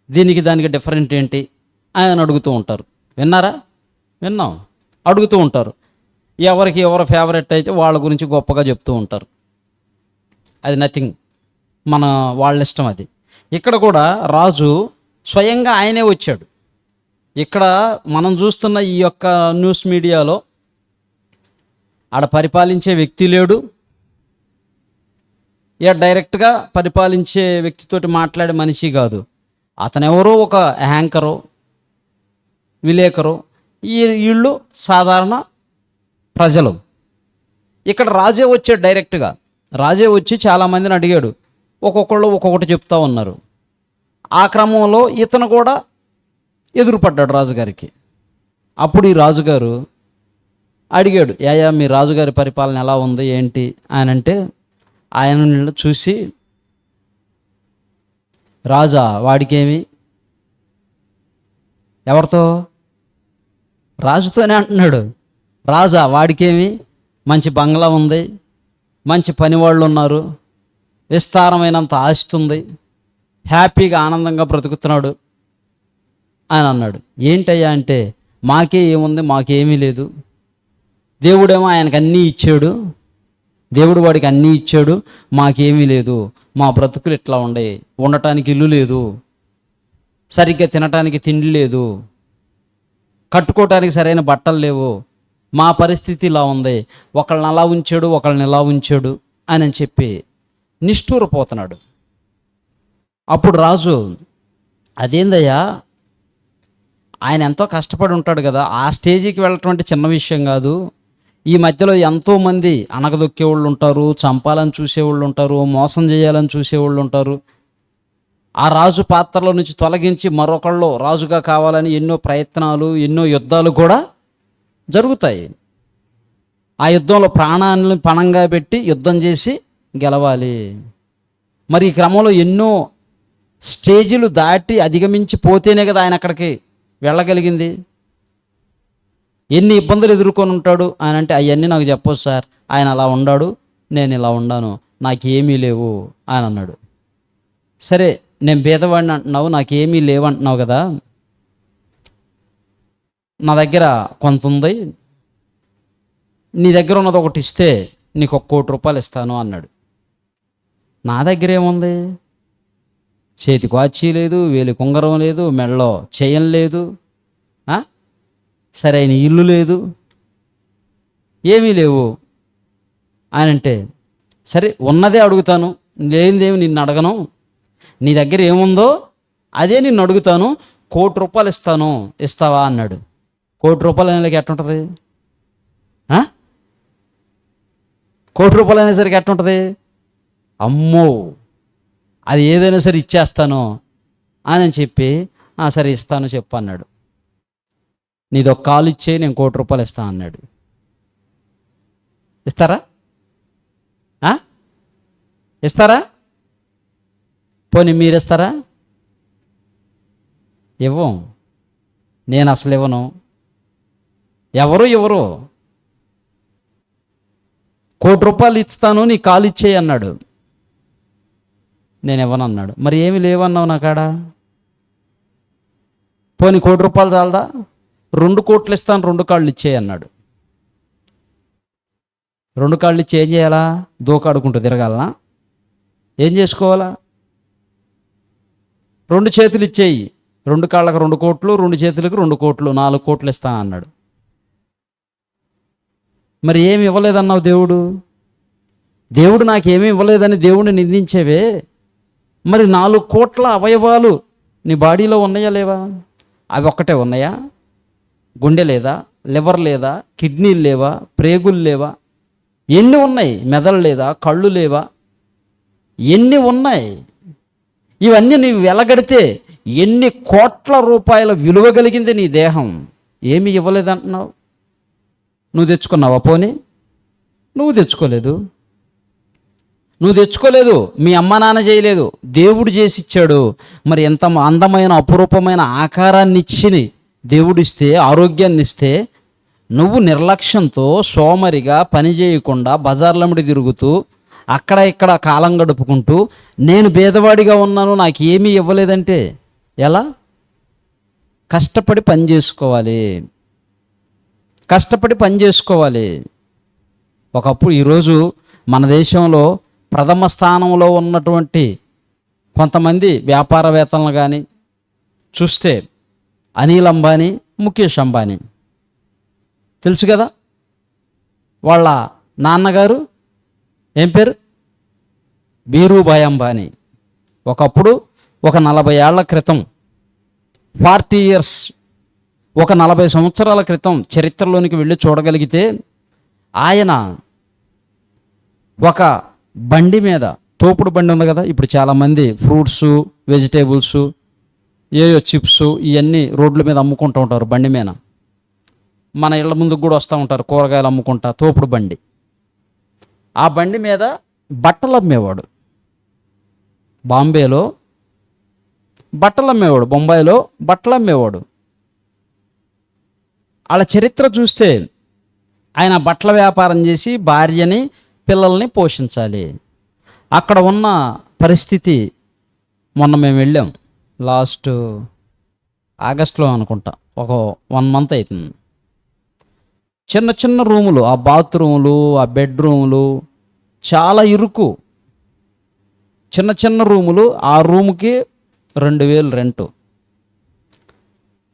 దీనికి దానికి డిఫరెంట్ ఏంటి అని అడుగుతూ ఉంటారు. విన్నారా? విన్నాం. అడుగుతూ ఉంటారు. ఎవరు ఫేవరెట్ అయితే వాళ్ళ గురించి గొప్పగా చెప్తూ ఉంటారు. అది నథింగ్, వాళ్ళ ఇష్టం అది. ఇక్కడ కూడా రాజు స్వయంగా ఆయనే వచ్చాడు. ఇక్కడ మనం చూస్తున్న ఈ యొక్క న్యూస్ మీడియాలో ఆడ పరిపాలించే వ్యక్తి లేడు, డైరెక్ట్గా పరిపాలించే వ్యక్తితోటి మాట్లాడే మనిషి కాదు. అతను ఎవరో ఒక యాంకరు, విలేకరు, వీళ్ళు సాధారణ ప్రజలు. ఇక్కడ రాజే వచ్చాడు డైరెక్ట్గా. రాజే వచ్చి చాలామందిని అడిగాడు. ఒక్కొక్కళ్ళు ఒక్కొక్కటి చెప్తా ఉన్నారు. ఆ క్రమంలో ఇతను కూడా ఎదురుపడ్డాడు రాజుగారికి. అప్పుడు ఈ రాజుగారు అడిగాడు, యా మీ రాజుగారి పరిపాలన ఎలా ఉంది ఏంటి అని అంటే, ఆయన చూసి, రాజా వాడికేమి, ఎవరితో, రాజుతోనే అంటున్నాడు, రాజా వాడికేమి, మంచి బంగ్లా ఉంది, మంచి పనివాళ్ళు ఉన్నారు, విస్తారమైనంత ఆస్తి ఉంది, హ్యాపీగా ఆనందంగా బ్రతుకుతున్నాడు అని అన్నాడు. ఏంటయ్యా అంటే, మాకే ఏముంది, మాకేమీ లేదు, దేవుడేమో ఆయనకు అన్నీ ఇచ్చాడు, దేవుడు వాడికి అన్నీ ఇచ్చాడు, మాకేమీ లేదు, మా బ్రతుకులు ఇట్లా ఉండే, ఉండటానికి ఇల్లు లేదు, సరిగ్గా తినటానికి తిండి లేదు, కట్టుకోవటానికి సరైన బట్టలు లేవు, మా పరిస్థితి ఇలా ఉంది, ఒకళ్ళని అలా ఉంచాడు, ఒకళ్ళని ఇలా ఉంచాడు అని చెప్పి నిష్ఠూరపోతున్నాడు. అప్పుడు రాజు, అదేందయ్యా, ఆయన ఎంతో కష్టపడి ఉంటాడు కదా, ఆ స్టేజీకి వెళ్ళటం అంటే చిన్న విషయం కాదు, ఈ మధ్యలో ఎంతోమంది అణగదొక్కే వాళ్ళు ఉంటారు, చంపాలని చూసేవాళ్ళు ఉంటారు, మోసం చేయాలని చూసేవాళ్ళు ఉంటారు. ఆ రాజు పాత్రలో నుంచి తొలగించి మరొకళ్ళు రాజుగా కావాలని ఎన్నో ప్రయత్నాలు, ఎన్నో యుద్ధాలు కూడా జరుగుతాయి. ఆ యుద్ధంలో ప్రాణాలను పణంగా పెట్టి యుద్ధం చేసి గెలవాలి. మరి ఈ క్రమంలో ఎన్నో స్టేజీలు దాటి అధిగమించి పోతేనే కదా ఆయన అక్కడికి వెళ్ళగలిగింది. ఎన్ని ఇబ్బందులు ఎదుర్కొని ఉంటాడు ఆయన అంటే, అవన్నీ నాకు చెప్పొచ్చు సార్, ఆయన అలా ఉన్నాడు, నేను ఇలా ఉన్నాను, నాకేమీ లేవు ఆయన అన్నాడు. సరే, నేను బీదవాడిని అంటున్నావు, నాకేమీ లేవు అంటున్నావు కదా, నా దగ్గర కొంత ఉంది, నీ దగ్గర ఉన్నది ఒకటి ఇస్తే నీకు 1 కోటి రూపాయలు ఇస్తాను అన్నాడు. నా దగ్గర ఏముంది? చేతికి వాచి లేదు, వేలి కుంగరం లేదు, మెడలో చైన్ లేదు, సరైన ఇల్లు లేదు, ఏమీ లేవు ఆయన అంటే, సరే ఉన్నదే అడుగుతాను, లేనిదేమి నిన్ను అడగను, నీ దగ్గర ఏముందో అదే నిన్ను అడుగుతాను, 1 కోటి రూపాయలు ఇస్తాను, ఇస్తావా అన్నాడు. 1 కోటి రూపాయలు అనేసరికి ఎట్టుంటుంది? 1 కోటి రూపాయలు అనేసరికి ఎట్టుంటుంది? అమ్మో, అది ఏదైనా సరే ఇచ్చేస్తాను అని చెప్పి, సరే ఇస్తాను చెప్పు అన్నాడు. నీది 1 కాలు ఇచ్చే, నేను 1 కోటి రూపాయలు ఇస్తాను అన్నాడు. ఇస్తారా? ఇస్తారా? పోనీ మీరు ఇస్తారా? ఇవ్వం. నేను అసలు ఇవ్వను. ఎవరు 1 కోటి రూపాయలు ఇస్తాను, నీ కాలు ఇచ్చేయి అన్నాడు. నేను ఇవ్వను అన్నాడు. మరి ఏమి లేవన్నావు నా కాడ? పోనీ 1 కోటి రూపాయలు చాలదా? 2 కోట్లు ఇస్తాను, 2 కాళ్ళు ఇచ్చేయి అన్నాడు. 2 కాళ్ళు ఇచ్చి ఏం చేయాలా? దూకాడుకుంటూ తిరగాలనా? ఏం చేసుకోవాలా? 2 చేతులు ఇచ్చేయి, 2 కాళ్ళకు 2 కోట్లు, 2 చేతులకు 2 కోట్లు, 4 కోట్లు ఇస్తాను అన్నాడు. మరి ఏమి ఇవ్వలేదన్నావు దేవుడు? దేవుడు నాకేమీ ఇవ్వలేదని దేవుడిని నిందించేవే. మరి 4 కోట్ల అవయవాలు నీ బాడీలో ఉన్నాయా లేవా? అవి ఒక్కటే ఉన్నాయా? గుండె లేదా? లివర్ లేదా? కిడ్నీలు లేవా? ప్రేగులు లేవా? ఎన్ని ఉన్నాయి? మెదడు లేదా? కళ్ళు లేవా? ఎన్ని ఉన్నాయి? ఇవన్నీ నీవు వెలగడితే ఎన్ని కోట్ల రూపాయల విలువ కలిగింది నీ దేహం. ఏమీ ఇవ్వలేదంటున్నావు. నువ్వు తెచ్చుకున్నావా? పోనీ నువ్వు తెచ్చుకోలేదు, మీ అమ్మ నాన్న చేయలేదు, దేవుడు చేసి ఇచ్చాడు. మరి ఎంత అందమైన అపురూపమైన ఆకారాన్ని ఇచ్చి దేవుడిస్తే, ఆరోగ్యాన్ని ఇస్తే, నువ్వు నిర్లక్ష్యంతో సోమరిగా పని చేయకుండా బజార్లమ్మడి తిరుగుతూ అక్కడ ఇక్కడ కాలం గడుపుకుంటూ నేను పేదవాడిగా ఉన్నాను, నాకు ఏమీ ఇవ్వలేదంటే ఎలా? కష్టపడి పని చేసుకోవాలి. ఒకప్పుడు, ఈరోజు మన దేశంలో ప్రథమ స్థానంలో ఉన్నటువంటి కొంతమంది వ్యాపారవేత్తలను కానీ చూస్తే అనిల్ అంబానీ, ముఖేష్ అంబానీ తెలుసు కదా. వాళ్ళ నాన్నగారు ఏం పేరు? బీరూభాయ్ అంబానీ. ఒకప్పుడు ఒక 40 ఏళ్ల క్రితం, 40 years, ఒక 40 సంవత్సరాల క్రితం చరిత్రలోనికి వెళ్ళి చూడగలిగితే ఆయన ఒక బండి మీద, తోపుడు బండి ఉంది కదా, ఇప్పుడు చాలామంది ఫ్రూట్స్, వెజిటేబుల్స్, చిప్స్ ఇవన్నీ రోడ్ల మీద అమ్ముకుంటూ ఉంటారు బండి మీద. మన ఇళ్ళ ముందుకు కూడా వస్తూ ఉంటారు కూరగాయలు అమ్ముకుంటా, తోపుడు బండి. ఆ బండి మీద బట్టలు అమ్మేవాడు. బాంబేలో బట్టలు అమ్మేవాడు, బొంబాయిలో బట్టలు అమ్మేవాడు. వాళ్ళ చరిత్ర చూస్తే ఆయన బట్టల వ్యాపారం చేసి భార్యని, పిల్లల్ని పోషించాలి. అక్కడ ఉన్న పరిస్థితి, మొన్న మేము వెళ్ళాం, లాస్ట్ ఆగస్టులో అనుకుంటా, ఒక 1 month అవుతుంది. చిన్న చిన్న రూములు, ఆ బాత్రూములు, ఆ బెడ్రూములు చాలా ఇరుకు, చిన్న చిన్న రూములు. ఆ రూముకి 2000 రెంటు.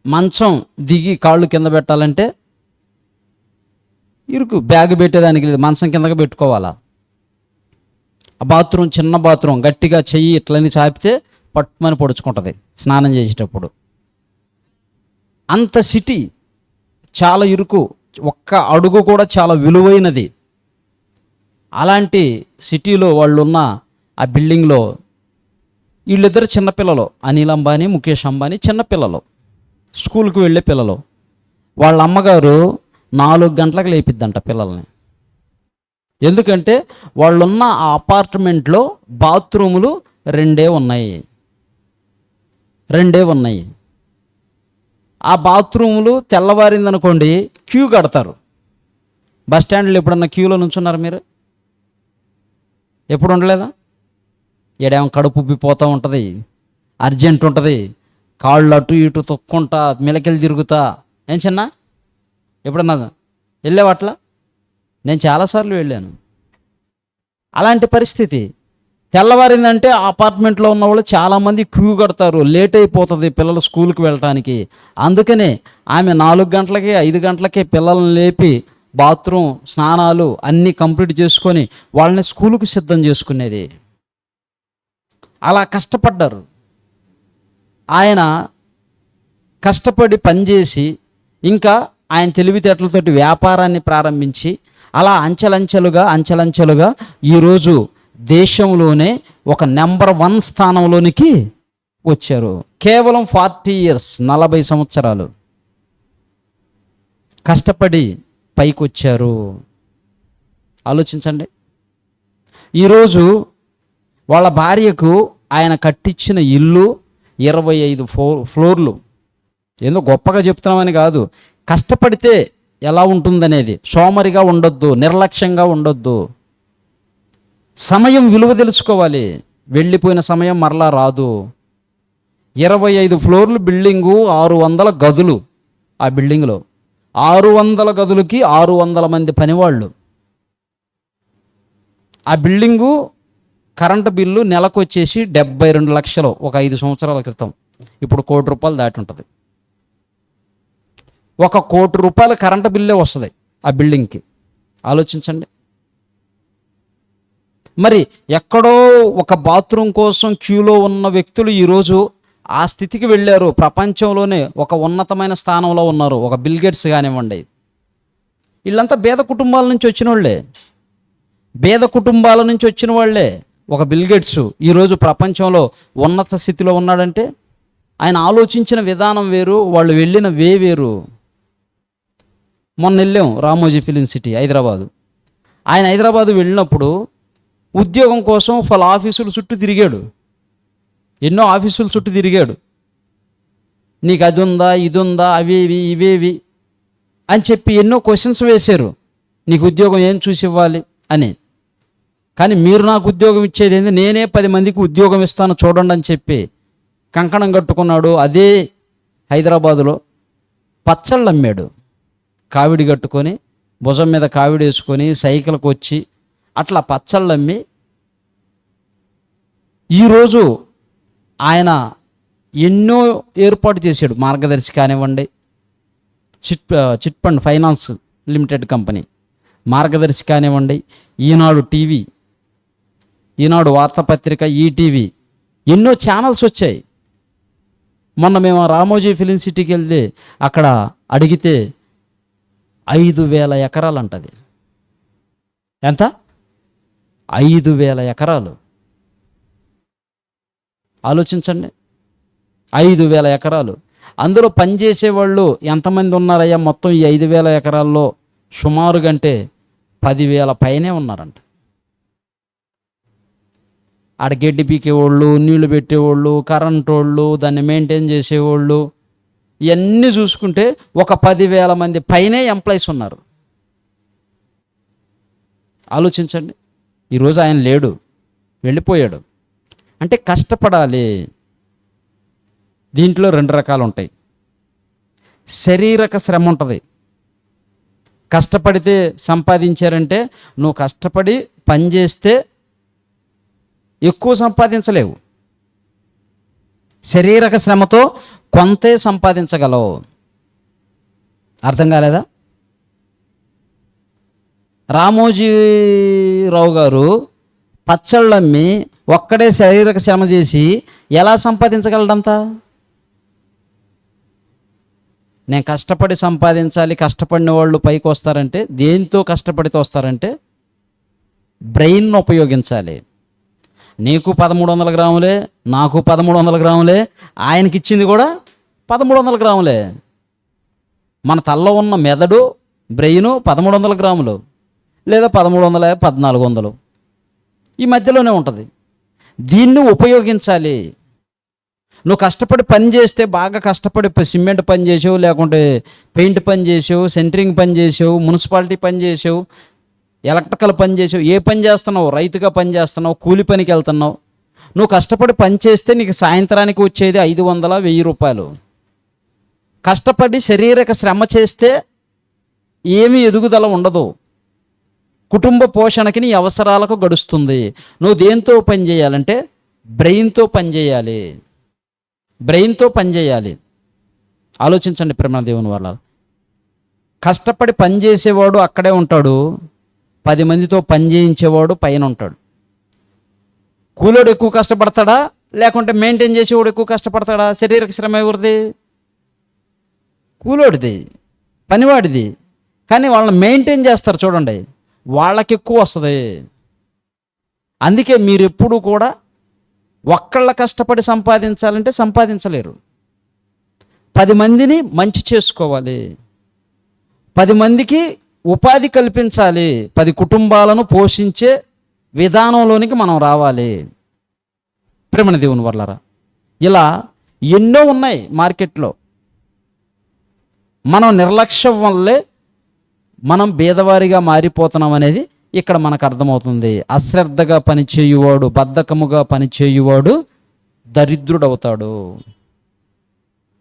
మంచం దిగి కాళ్ళు కింద పెట్టాలంటే ఇరుకు, బ్యాగ్ పెట్టేదానికి లేదు, మంచం కిందకి పెట్టుకోవాలా. ఆ బాత్రూమ్ చిన్న బాత్రూమ్, గట్టిగా చెయ్యి ఇట్లని చాపితే పట్టుమని పొడుచుకుంటుంది స్నానం చేసేటప్పుడు. అంత సిటీ, చాలా ఇరుకు. ఒక్క అడుగు కూడా చాలా విలువైనది. అలాంటి సిటీలో వాళ్ళు ఉన్న ఆ బిల్డింగ్లో వీళ్ళిద్దరు చిన్నపిల్లలు, అనిల్ అంబానీ, ముఖేష్ అంబానీ, చిన్నపిల్లలు, స్కూల్కి వెళ్ళే పిల్లలు. వాళ్ళ అమ్మగారు 4 గంటలకు లేపిద్దంట పిల్లల్ని. ఎందుకంటే వాళ్ళున్న ఆ అపార్ట్మెంట్లో బాత్రూములు రెండే ఉన్నాయి. ఆ బాత్రూములు తెల్లవారిందనుకోండి క్యూ కడతారు. బస్ స్టాండ్లో ఎప్పుడన్నా క్యూలో నుంచున్నారు మీరు? ఎప్పుడు ఉండలేదా? ఏడేమో కడుపు ఉబ్బిపోతూ ఉంటుంది, అర్జెంట్ ఉంటుంది, కాళ్ళు అటు ఇటు తొక్కుంటా మిలకెళ్ళి తిరుగుతా. ఏం చిన్న ఎప్పుడన్నా వెళ్ళావు అట్లా? నేను చాలాసార్లు వెళ్ళాను. అలాంటి పరిస్థితి. తెల్లవారిందంటే ఆ అపార్ట్మెంట్లో ఉన్న వాళ్ళు చాలామంది క్యూ కడతారు, లేట్ అయిపోతుంది పిల్లలు స్కూల్కి వెళ్ళటానికి. అందుకనే ఆమె 4 గంటలకే 5 గంటలకే పిల్లల్ని లేపి బాత్రూమ్ స్నానాలు అన్నీ కంప్లీట్ చేసుకొని వాళ్ళని స్కూలుకు సిద్ధం చేసుకునేది. అలా కష్టపడ్డారు. ఆయన కష్టపడి పనిచేసి ఇంకా ఆయన తెలివితేటలతోటి వ్యాపారాన్ని ప్రారంభించి అలా అంచెలంచెలుగా ఈరోజు దేశంలోనే ఒక నెంబర్ 1 స్థానంలోనికి వచ్చారు. కేవలం 40 years, 40 సంవత్సరాలు కష్టపడి పైకి వచ్చారు. ఆలోచించండి. ఈరోజు వాళ్ళ భార్యకు ఆయన కట్టించిన ఇల్లు 25 ఫ్లోర్లు. ఏదో గొప్పగా చెప్తున్నామని కాదు, కష్టపడితే ఎలా ఉంటుందనేది. సోమరిగా ఉండొద్దు, నిర్లక్ష్యంగా ఉండొద్దు, సమయం విలువ తెలుసుకోవాలి. వెళ్ళిపోయిన సమయం మరలా రాదు. 25 ఫ్లోర్లు బిల్డింగు, 600 గదులు. ఆ బిల్డింగ్లో 600 గదులకి 600 మంది పనివాళ్ళు. ఆ బిల్డింగు కరెంటు బిల్లు నెలకు వచ్చేసి 72 లక్షలు ఒక 5 సంవత్సరాల క్రితం. ఇప్పుడు 1 కోటి రూపాయలు దాటి ఉంటుంది. 1 కోటి రూపాయల కరెంటు బిల్లే వస్తుంది ఆ బిల్డింగ్కి. ఆలోచించండి. మరి ఎక్కడో ఒక బాత్రూమ్ కోసం క్యూలో ఉన్న వ్యక్తులు ఈరోజు ఆ స్థితికి వెళ్ళారు. ప్రపంచంలోనే ఒక ఉన్నతమైన స్థానంలో ఉన్నారు. ఒక బిల్ గేట్స్ కానివ్వండి, వీళ్ళంతా పేద కుటుంబాల నుంచి వచ్చిన వాళ్ళే. ఒక బిల్ గేట్స్ ఈరోజు ప్రపంచంలో ఉన్నత స్థితిలో ఉన్నాడంటే ఆయన ఆలోచించిన విధానం వేరు, వాళ్ళు వెళ్ళిన వేరు. మొన్న వెళ్ళాం రామోజీ ఫిలిం సిటీ హైదరాబాదు. ఆయన హైదరాబాదు వెళ్ళినప్పుడు ఉద్యోగం కోసం పలు ఆఫీసుల చుట్టూ తిరిగాడు. ఎన్నో ఆఫీసుల చుట్టూ తిరిగాడు. నీకు అది ఉందా, ఇది ఉందా, ఇవేవి అని చెప్పి ఎన్నో క్వశ్చన్స్ వేశారు. నీకు ఉద్యోగం ఏం చూసి ఇవ్వాలి అని. కానీ మీరు నాకు ఉద్యోగం ఇచ్చేది ఏంది, నేనే 10 మందికి ఉద్యోగం ఇస్తాను చూడండి అని చెప్పి కంకణం కట్టుకున్నాడు. అదే హైదరాబాదులో పచ్చళ్ళు అమ్మాడు. కావిడి కట్టుకొని, భుజం మీద కావిడి వేసుకొని, సైకిల్కి వచ్చి అట్లా పచ్చళ్ళు అమ్మి ఈరోజు ఆయన ఎన్నో ఏర్పాటు చేశాడు. మార్గదర్శి కానివ్వండి, chit fund finance limited company, మార్గదర్శి కానివ్వండి, ఈనాడు టీవీ, ఈనాడు వార్తాపత్రిక, ఈటీవీ, ఎన్నో ఛానల్స్ వచ్చాయి. మొన్న మేము రామోజీ ఫిలిం సిటీకి వెళ్తే అక్కడ అడిగితే 5,000 ఎకరాలు అంటది. ఎంత? 5,000 ఎకరాలు. ఆలోచించండి. 5,000 ఎకరాలు. అందులో పనిచేసేవాళ్ళు ఎంతమంది ఉన్నారయ్యా? మొత్తం ఈ 5,000 ఎకరాల్లో సుమారుగా అంటే 10,000 పైనే ఉన్నారంట. ఆడ గడ్డి పీకేవాళ్ళు, నీళ్లు పెట్టేవాళ్ళు, కరెంటు వాళ్ళు, దాన్ని మెయింటైన్ చేసేవాళ్ళు, ఇవన్నీ చూసుకుంటే ఒక 10,000 మంది పైనే ఎంప్లాయీస్ ఉన్నారు. ఆలోచించండి. ఈరోజు ఆయన లేడు, వెళ్ళిపోయాడు. అంటే కష్టపడాలి. దీంట్లో 2 రకాలు ఉంటాయి. శారీరక శ్రమ ఉంటుంది. కష్టపడితే సంపాదించారంటే నువ్వు కష్టపడి పని చేస్తే ఎక్కువ సంపాదించలేవు. శారీరక శ్రమతో కొంతే సంపాదించగలవు. అర్థం కాలేదా? రామోజీరావు గారు పచ్చళ్ళమ్మి ఒక్కడే శారీరక శ్రమ చేసి ఎలా సంపాదించగలడంతా? నేను కష్టపడి సంపాదించాలి, కష్టపడిన వాళ్ళు పైకి వస్తారంటే దేంతో కష్టపడితే వస్తారంటే బ్రెయిన్ ఉపయోగించాలి. నీకు 1300 గ్రాములే, నాకు 1300 గ్రాములే, ఆయనకి ఇచ్చింది కూడా 1300 గ్రాములే. మన తల్లో ఉన్న మెదడు బ్రెయిన్ 1300 గ్రాములు లేదా 1300, 1400 ఈ మధ్యలోనే ఉంటుంది. దీన్ని ఉపయోగించాలి. నువ్వు కష్టపడి పని చేస్తే, బాగా కష్టపడి సిమెంట్ పని చేసావు, లేకుంటే పెయింట్ పని చేసావు, సెంటరింగ్ పని చేసావు, మున్సిపాలిటీ పని చేసావు, ఎలక్ట్రికల్ పని చేసావు, ఏ పని చేస్తున్నావు, రైతుగా పని చేస్తున్నావు, కూలి పనికి వెళ్తున్నావు, నువ్వు కష్టపడి పని చేస్తే నీకు సాయంత్రానికి వచ్చేది 500, 1000 రూపాయలు. కష్టపడి శారీరక శ్రమ చేస్తే ఏమీ ఎదుగుదల ఉండదు. కుటుంబ పోషణకి నీ అవసరాలకు గడుస్తుంది. నువ్వు దేంతో పని చేయాలంటే బ్రెయిన్తో పని చేయాలి. బ్రెయిన్తో పని చేయాలి. ఆలోచించండి ప్రేమ దేవుని వల్ల. కష్టపడి పని చేసేవాడు అక్కడే ఉంటాడు, 10 మందితో పని చేయించేవాడు పైన ఉంటాడు. కూలోడు ఎక్కువ కష్టపడతాడా, లేకుంటే మెయింటైన్ చేసేవాడు ఎక్కువ కష్టపడతాడా? శారీరక శ్రమ ఎవరిది? కూలోడిది, పనివాడిది. కానీ వాళ్ళని మెయింటైన్ చేస్తారు చూడండి, వాళ్ళకి ఎక్కువ వస్తుంది. అందుకే మీరు ఎప్పుడు కూడా ఒక్కళ్ళ కష్టపడి సంపాదించాలంటే సంపాదించలేరు. 10 మందిని మంచి చేసుకోవాలి, 10 మందికి ఉపాధి కల్పించాలి, 10 కుటుంబాలను పోషించే విధానంలోనికి మనం రావాలి. ప్రేమ దేవుని వల్లరా ఇలా ఎన్నో ఉన్నాయి మార్కెట్లో. మనం నిర్లక్ష్యం వల్లే మనం బీదవారిగా మారిపోతున్నాం అనేది ఇక్కడ మనకు అర్థమవుతుంది. అశ్రద్ధగా పనిచేయువాడు, బద్ధకముగా పనిచేయువాడు దరిద్రుడవుతాడు.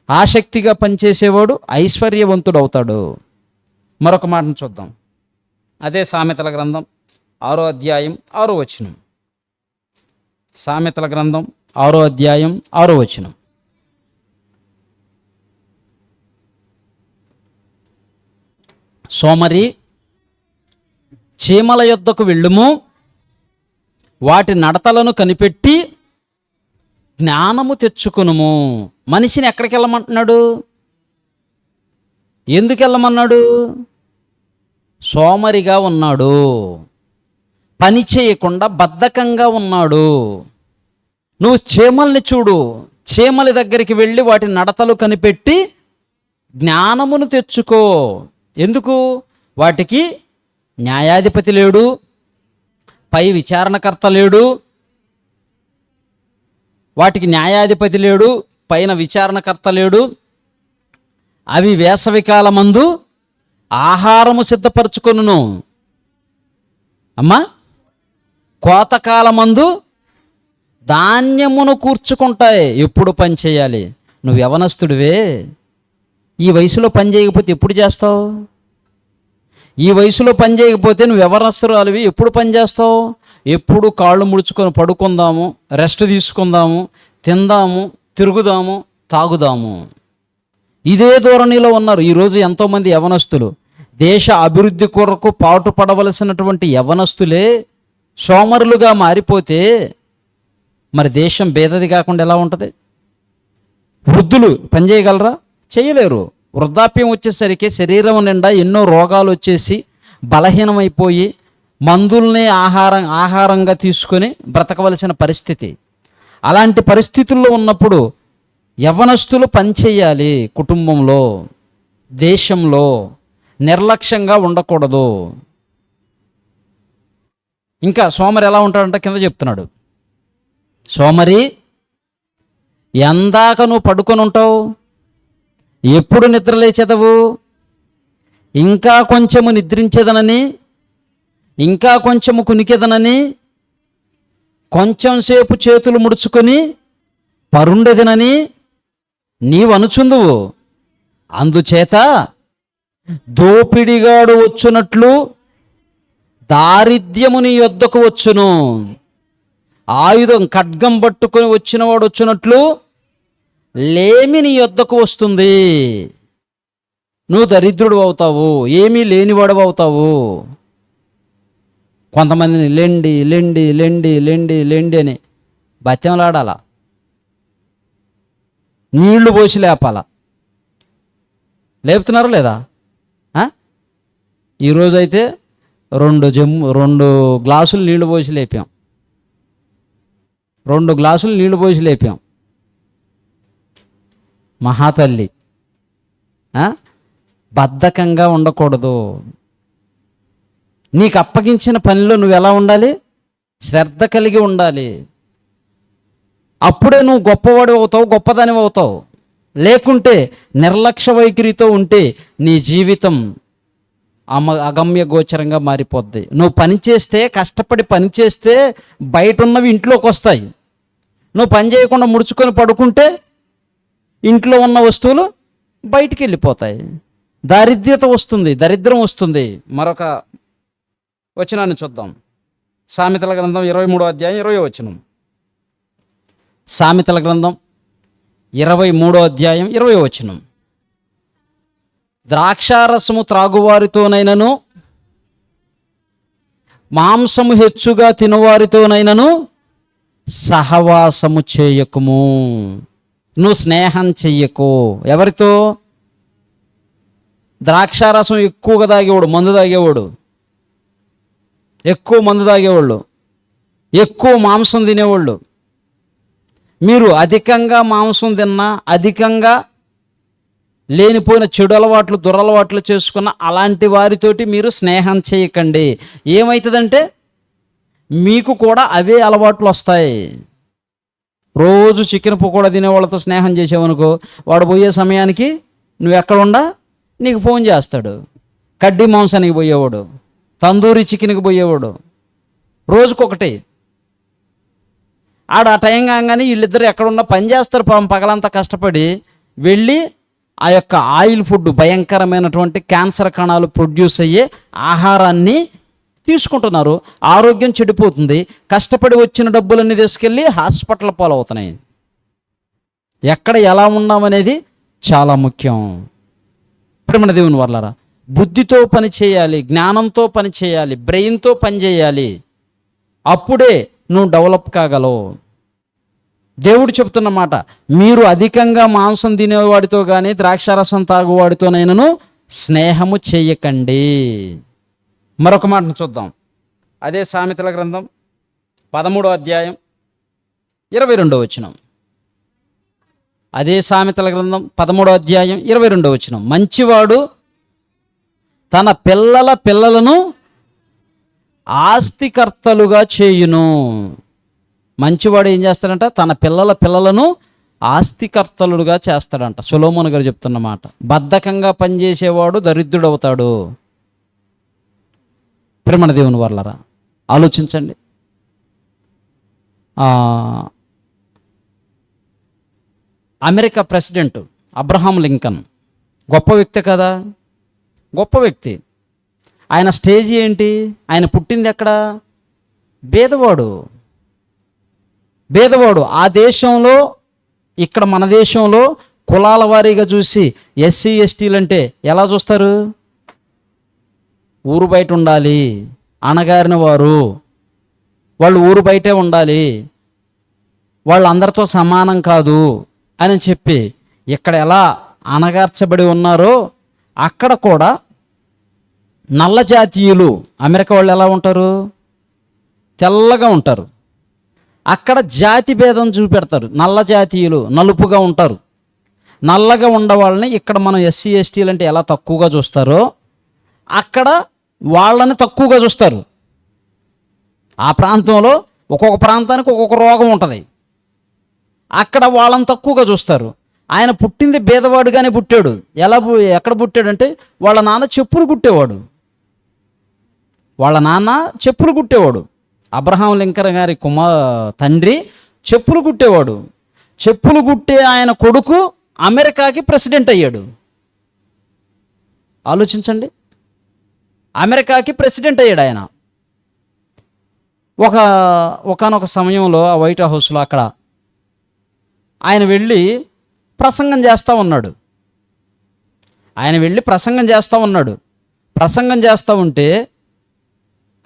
ఆసక్తిగా పనిచేసేవాడు ఐశ్వర్యవంతుడు అవుతాడు. మరొక మాటను చూద్దాం. అదే సామెతల గ్రంథం 6వ అధ్యాయం 6వ వచనం. సామెతల గ్రంథం 6వ అధ్యాయం 6వ వచనం. సోమరి, చీమల యొద్దకు వెళ్ళుము, వాటి నడతలను కనిపెట్టి జ్ఞానము తెచ్చుకునుము. మనిషిని ఎక్కడికి వెళ్ళమంటున్నాడు? ఎందుకు వెళ్ళమన్నాడు? సోమరిగా ఉన్నాడు, పని చేయకుండా బద్ధకంగా ఉన్నాడు. నువ్వు చీమల్ని చూడు, చీమల దగ్గరికి వెళ్ళి వాటి నడతలు కనిపెట్టి జ్ఞానమును తెచ్చుకో. ఎందుకు? వాటికి న్యాయాధిపతి లేడు, పై విచారణకర్త లేడు. వాటికి న్యాయాధిపతి లేడు, పైన విచారణకర్త లేడు. అవి వేసవికాలమందు ఆహారము సిద్ధపరచుకొనును. అమ్మా, కోతకాలమందు ధాన్యమును కూర్చుకుంటాయి. ఎప్పుడు పని చేయాలి? నువ్వు యవనస్తుడివే, ఈ వయసులో పని చేయకపోతే ఎప్పుడు చేస్తావు? ఈ వయసులో పని చేయకపోతే నువ్వు యవనస్తురాలివి, ఎప్పుడు పని చేస్తావు? ఎప్పుడు కాళ్ళు ముడుచుకొని పడుకుందాము, రెస్ట్ తీసుకుందాము, తిందాము, తిరుగుదాము, తాగుదాము. ఇదే ధోరణిలో ఉన్నారు ఈరోజు ఎంతోమంది యవనస్తులు. దేశ అభివృద్ధి కొరకు పాటుపడవలసినటువంటి యవనస్తులే సోమరులుగా మారిపోతే మరి దేశం బేదది కాకుండా ఎలా ఉంటుంది? వృద్ధులు పని చేయగలరా? చేయలేరు. వృద్ధాప్యం వచ్చేసరికి శరీరం నిండా ఎన్నో రోగాలు వచ్చేసి బలహీనమైపోయి మందుల్ని ఆహారంగా తీసుకొని బ్రతకవలసిన పరిస్థితి. అలాంటి పరిస్థితుల్లో ఉన్నప్పుడు యవ్వనస్తులు పనిచేయాలి. కుటుంబంలో, దేశంలో నిర్లక్ష్యంగా ఉండకూడదు. ఇంకా సోమరి ఎలా ఉంటాడంటే కింద చెప్తున్నాడు. సోమరి, ఎందాక నువ్వు పడుకొని ఉంటావు? ఎప్పుడు నిద్ర లేచేదవు? ఇంకా కొంచెము నిద్రించేదనని, ఇంకా కొంచెము కునికేదనని, కొంచెం సేపు చేతులు ముడుచుకొని పరుండెదనని నీవు అనుచుందువు. అందుచేత దోపిడిగాడు వచ్చునట్లు దారిద్ర్యము నీ యొద్దకు వచ్చును. ఆయుధం ఖడ్గం పట్టుకొని వచ్చినవాడు వచ్చినట్లు లేమి నీ యొద్దకు వస్తుంది. నువ్వు దరిద్రుడు అవుతావు, ఏమీ లేనివాడు అవుతావు. కొంతమందిని లెండి లెండి లెండి లెండి లెండి అని బత్యంలాడాల, నీళ్లు పోసి లేపాల. లేపుతున్నారా లేదా? ఈరోజైతే 2 గ్లాసులు నీళ్లు పోసి లేపాం. 2 గ్లాసులు నీళ్లు పోసి లేపాం. మహాతల్లి. బద్ధకంగా ఉండకూడదు. నీకు అప్పగించిన పనిలో నువ్వు ఎలా ఉండాలి? శ్రద్ధ కలిగి ఉండాలి. అప్పుడే నువ్వు గొప్పవాడు అవుతావు, గొప్పదానివి అవుతావు. లేకుంటే నిర్లక్ష్య వైఖరితో ఉంటే నీ జీవితం అగమ్య గోచరంగా మారిపోద్ది. నువ్వు పని చేస్తే, కష్టపడి పని చేస్తే బయట ఉన్నవి ఇంట్లోకి వస్తాయి. నువ్వు పని చేయకుండా ముడుచుకొని పడుకుంటే ఇంట్లో ఉన్న వస్తువులు బయటికి వెళ్ళిపోతాయి. దారిద్ర్యత వస్తుంది, దరిద్రం వస్తుంది. మరొక వచనాన్ని చూద్దాం. సామెతల గ్రంథం 23వ అధ్యాయం 20వ వచనం. సామెతల గ్రంథం 23వ అధ్యాయం 20వ వచనం. ద్రాక్షారసము త్రాగువారితోనైనను మాంసము హెచ్చుగా తినువారితోనైనను సహవాసము చేయకుము. నువ్వు స్నేహం చెయ్యకు. ఎవరితో? ద్రాక్షారసం ఎక్కువగా తాగేవాడు, మందు తాగేవాడు, ఎక్కువ మందు తాగేవాళ్ళు, ఎక్కువ మాంసం తినేవాళ్ళు. మీరు అధికంగా మాంసం తిన్నా, అధికంగా లేనిపోయిన చెడు అలవాట్లు, దురలవాట్లు చేసుకున్న అలాంటి వారితోటి మీరు స్నేహం చేయకండి. ఏమవుతుందంటే మీకు కూడా అవే అలవాట్లు వస్తాయి. రోజు చికెన్ పకోడా తినే వాళ్ళతో స్నేహం చేసావనుకో, వాడు పోయే సమయానికి నువ్వు ఎక్కడుండా నీకు ఫోన్ చేస్తాడు. కడ్డీ మాంసానికి పోయేవాడు, తందూరి చికెన్కి పోయేవాడు, రోజుకొకటి. ఆడ ఆ టైం కాగానే వీళ్ళిద్దరు ఎక్కడున్నా పని చేస్తారు. పగలంతా కష్టపడి వెళ్ళి ఆ యొక్క ఆయిల్ ఫుడ్, భయంకరమైనటువంటి క్యాన్సర్ కణాలు ప్రొడ్యూస్ అయ్యే ఆహారాన్ని తీసుకుంటున్నారు. ఆరోగ్యం చెడిపోతుంది. కష్టపడి వచ్చిన డబ్బులన్నీ తీసుకెళ్ళి హాస్పిటల్ పాలవుతున్నాయి. ఎక్కడ ఎలా ఉన్నామనేది చాలా ముఖ్యం. ప్రేమ దేవుని వర్లారా, బుద్ధితో పని చేయాలి, జ్ఞానంతో పని చేయాలి, బ్రెయిన్తో పని చేయాలి. అప్పుడే నువ్వు డెవలప్ కాగలవు. దేవుడు చెప్తున్న మాట, మీరు అధికంగా మాంసం తినేవాడితో కానీ ద్రాక్షారసం తాగువాడితోనైనను స్నేహము చేయకండి. మరొక మాటను చూద్దాం. అదే సామెతల గ్రంథం 13వ అధ్యాయం 22వ వచనం. అదే సామెతల గ్రంథం 13వ అధ్యాయం 22వ వచనం. మంచివాడు తన పిల్లల పిల్లలను ఆస్తికర్తలుగా చేయును. మంచివాడు ఏం చేస్తాడంట? తన పిల్లల పిల్లలను ఆస్తికర్తలుగా చేస్తాడంట. సొలొమోను గారు చెప్తున్నమాట. బద్ధకంగా పనిచేసేవాడు దరిద్రుడవుతాడు. ప్రేమ దేవుని వర్లరా, ఆలోచించండి. అమెరికా ప్రెసిడెంట్ అబ్రహాం లింకన్ గొప్ప వ్యక్తి కదా, గొప్ప వ్యక్తి. ఆయన స్టేజ్ ఏంటి? ఆయన పుట్టింది ఎక్కడ? పేదవాడు. ఆ దేశంలో, ఇక్కడ మన దేశంలో కులాల వారీగా చూసి ఎస్సీ ఎస్టీలు అంటే ఎలా చూస్తారు? ఊరు బయట ఉండాలి, అణగారిన వారు, వాళ్ళు ఊరు బయటే ఉండాలి, వాళ్ళు అందరితో సమానం కాదు అని చెప్పి ఇక్కడ ఎలా అణగార్చబడి ఉన్నారో అక్కడ కూడా నల్ల జాతీయులు, అమెరికా వాళ్ళు ఎలా ఉంటారు? తెల్లగా ఉంటారు. అక్కడ జాతి భేదం చూపెడతారు. నల్ల జాతీయులు నలుపుగా ఉంటారు. నల్లగా ఉండవాళ్ళని ఇక్కడ మనం ఎస్సీ ఎస్టీలు అంటే ఎలా తక్కువగా చూస్తారో అక్కడ వాళ్ళని తక్కువగా చూస్తారు. ఆ ప్రాంతంలో ఒక్కొక్క ప్రాంతానికి ఒక్కొక్క రోగం ఉంటుంది. అక్కడ వాళ్ళని తక్కువగా చూస్తారు. ఆయన పుట్టింది పేదవాడుగానే పుట్టాడు. ఎక్కడ పుట్టాడంటే వాళ్ళ నాన్న చెప్పులు కుట్టేవాడు. అబ్రహాం లింకన్ గారి తండ్రి చెప్పులు కుట్టేవాడు. చెప్పులు కుట్టే ఆయన కొడుకు అమెరికాకి ప్రెసిడెంట్ అయ్యాడు. ఆలోచించండి, అమెరికాకి ప్రెసిడెంట్ అయ్యాడు ఆయన. ఒకానొక సమయంలో ఆ వైట్ హౌస్లో అక్కడ ఆయన వెళ్ళి ప్రసంగం చేస్తూ ఉన్నాడు. ప్రసంగం చేస్తూ ఉంటే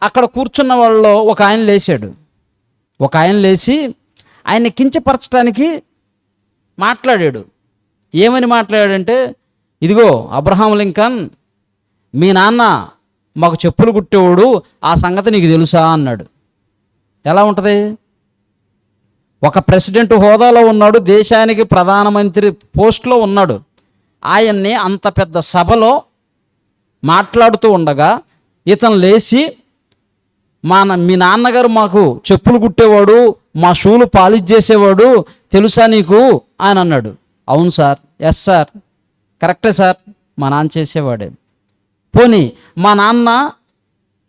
అక్కడ కూర్చున్న వాళ్ళలో ఒక ఆయన లేచి ఆయన్ని కించపరచడానికి మాట్లాడాడు. ఏమని మాట్లాడాడంటే, ఇదిగో అబ్రహాం లింకన్ మీ నాన్న మాకు చెప్పులు కుట్టేవాడు, ఆ సంగతి నీకు తెలుసా అన్నాడు. ఎలా ఉంటుంది? ఒక ప్రెసిడెంట్ హోదాలో ఉన్నాడు, దేశానికి ప్రధానమంత్రి పోస్ట్లో ఉన్నాడు. ఆయన్ని అంత పెద్ద సభలో మాట్లాడుతూ ఉండగా ఇతను లేచి మీ నాన్నగారు మాకు చెప్పులు కుట్టేవాడు, మా షూలు పాలిష్ చేసేవాడు, తెలుసా నీకు అని అన్నాడు. అవును సార్, ఎస్ సార్, కరెక్టే సార్, మా నాన్న చేసేవాడే. పోనీ మా నాన్న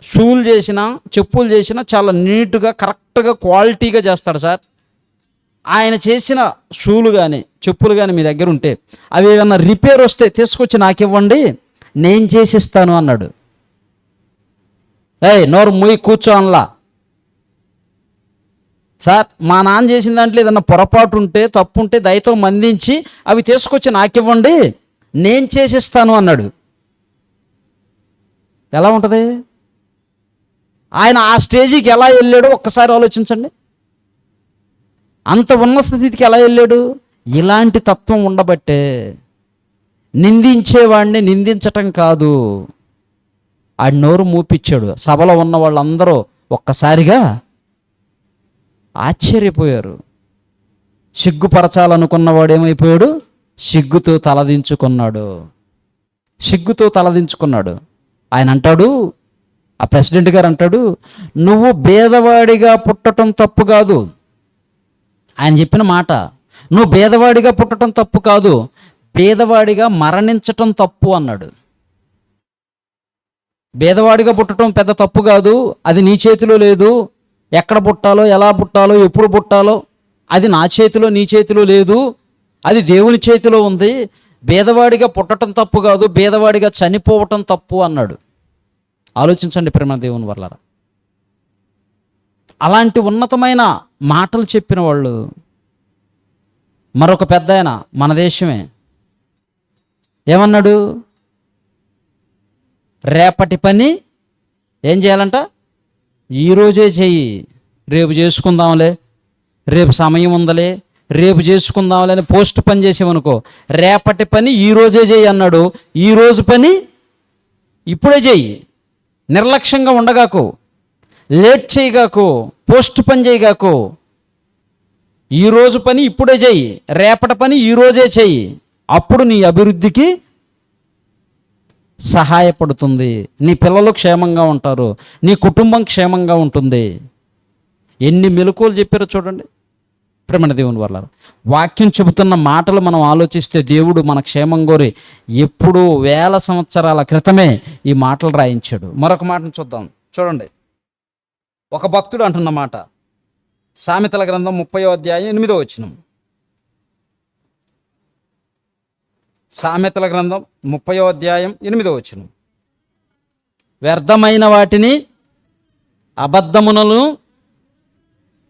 షూలు చేసినా చెప్పులు చేసినా చాలా నీట్గా కరెక్ట్గా క్వాలిటీగా చేస్తాడు సార్. ఆయన చేసిన షూలు కానీ చెప్పులు కానీ మీ దగ్గర ఉంటే అవి ఏమన్నా రిపేర్ వస్తే తీసుకొచ్చి నాకు ఇవ్వండి, నేను చేసిస్తాను అన్నాడు. నోరు మూయి కూర్చో అనలా. సార్ మా నాన్న చేసిన దాంట్లో ఏదన్నా పొరపాటు ఉంటే తప్పు ఉంటే దయతో మందించి అవి తీసుకొచ్చి నాకు ఇవ్వండి, నేను చేసిస్తాను అన్నాడు. ఎలా ఉంటుంది? ఆయన ఆ స్టేజీకి ఎలా వెళ్ళాడో ఒక్కసారి ఆలోచించండి. అంత ఉన్నత స్థితికి ఎలా వెళ్ళాడు? ఇలాంటి తత్వం ఉండబట్టే. నిందించేవాడిని నిందించటం కాదు, ఆడి నోరు మూపిచ్చాడు. సభలో ఉన్న వాళ్ళందరూ ఒక్కసారిగా ఆశ్చర్యపోయారు. సిగ్గుపరచాలనుకున్నవాడు ఏమైపోయాడు? సిగ్గుతో తలదించుకున్నాడు. సిగ్గుతో తలదించుకున్నాడు. ఆయన అంటాడు, ఆ ప్రెసిడెంట్ గారు అంటాడు, నువ్వు బేదవాడిగా పుట్టడం తప్పు కాదు. ఆయన చెప్పిన మాట, నువ్వు బేదవాడిగా పుట్టడం తప్పు కాదు, బేదవాడిగా మరణించటం తప్పు అన్నాడు. బేదవాడిగా పుట్టడం పెద్ద తప్పు కాదు, అది నీ చేతిలో లేదు. ఎక్కడ పుట్టాలో, ఎలా పుట్టాలో, ఎప్పుడు పుట్టాలో అది నా చేతిలో నీ చేతిలో లేదు, అది దేవుని చేతిలో ఉంది. బేదవాడిగా పుట్టడం తప్పు కాదు, బేదవాడిగా చనిపోవటం తప్పు అన్నాడు. ఆలోచించండి ప్రేమ దేవుని వల్ల. అలాంటి ఉన్నతమైన మాటలు చెప్పిన వాళ్ళు మరొక పెద్ద ఆయన మన దేశమే ఏమన్నాడు? రేపటి పని ఏం చేయాలంట? ఈరోజే చెయ్యి, రేపు చేసుకుందాంలే, రేపు సమయం ఉందలే, రేపు చేసుకుందాంలే అని పోస్ట్ పని చేసామనుకో, రేపటి పని ఈరోజే చెయ్యి అన్నాడు. ఈరోజు పని ఇప్పుడే చెయ్యి, నిర్లక్ష్యంగా ఉండగాకు, లేట్ చేయగాకు, పోస్ట్ పని చేయగాకు. ఈరోజు పని ఇప్పుడే చెయ్యి, రేపటి పని ఈరోజే చెయ్యి. అప్పుడు నీ అభివృద్ధికి సహాయపడుతుంది, నీ పిల్లలు క్షేమంగా ఉంటారు, నీ కుటుంబం క్షేమంగా ఉంటుంది. ఎన్ని మెలకువలు చెప్పారో చూడండి ప్రేమ దేవుని వల్ల. వాక్యం చెబుతున్న మాటలు మనం ఆలోచిస్తే దేవుడు మన క్షేమం కోరి ఎప్పుడూ వేల సంవత్సరాల క్రితమే ఈ మాటలు రాయించాడు. మరొక మాటను చూద్దాం, చూడండి. ఒక భక్తుడు అంటున్న మాట, సామెతల గ్రంథం 30వ అధ్యాయం 8వ వచనం. సామెతల గ్రంథం 30వ అధ్యాయం 8వ వచనం. వ్యర్థమైన వాటిని అబద్ధములను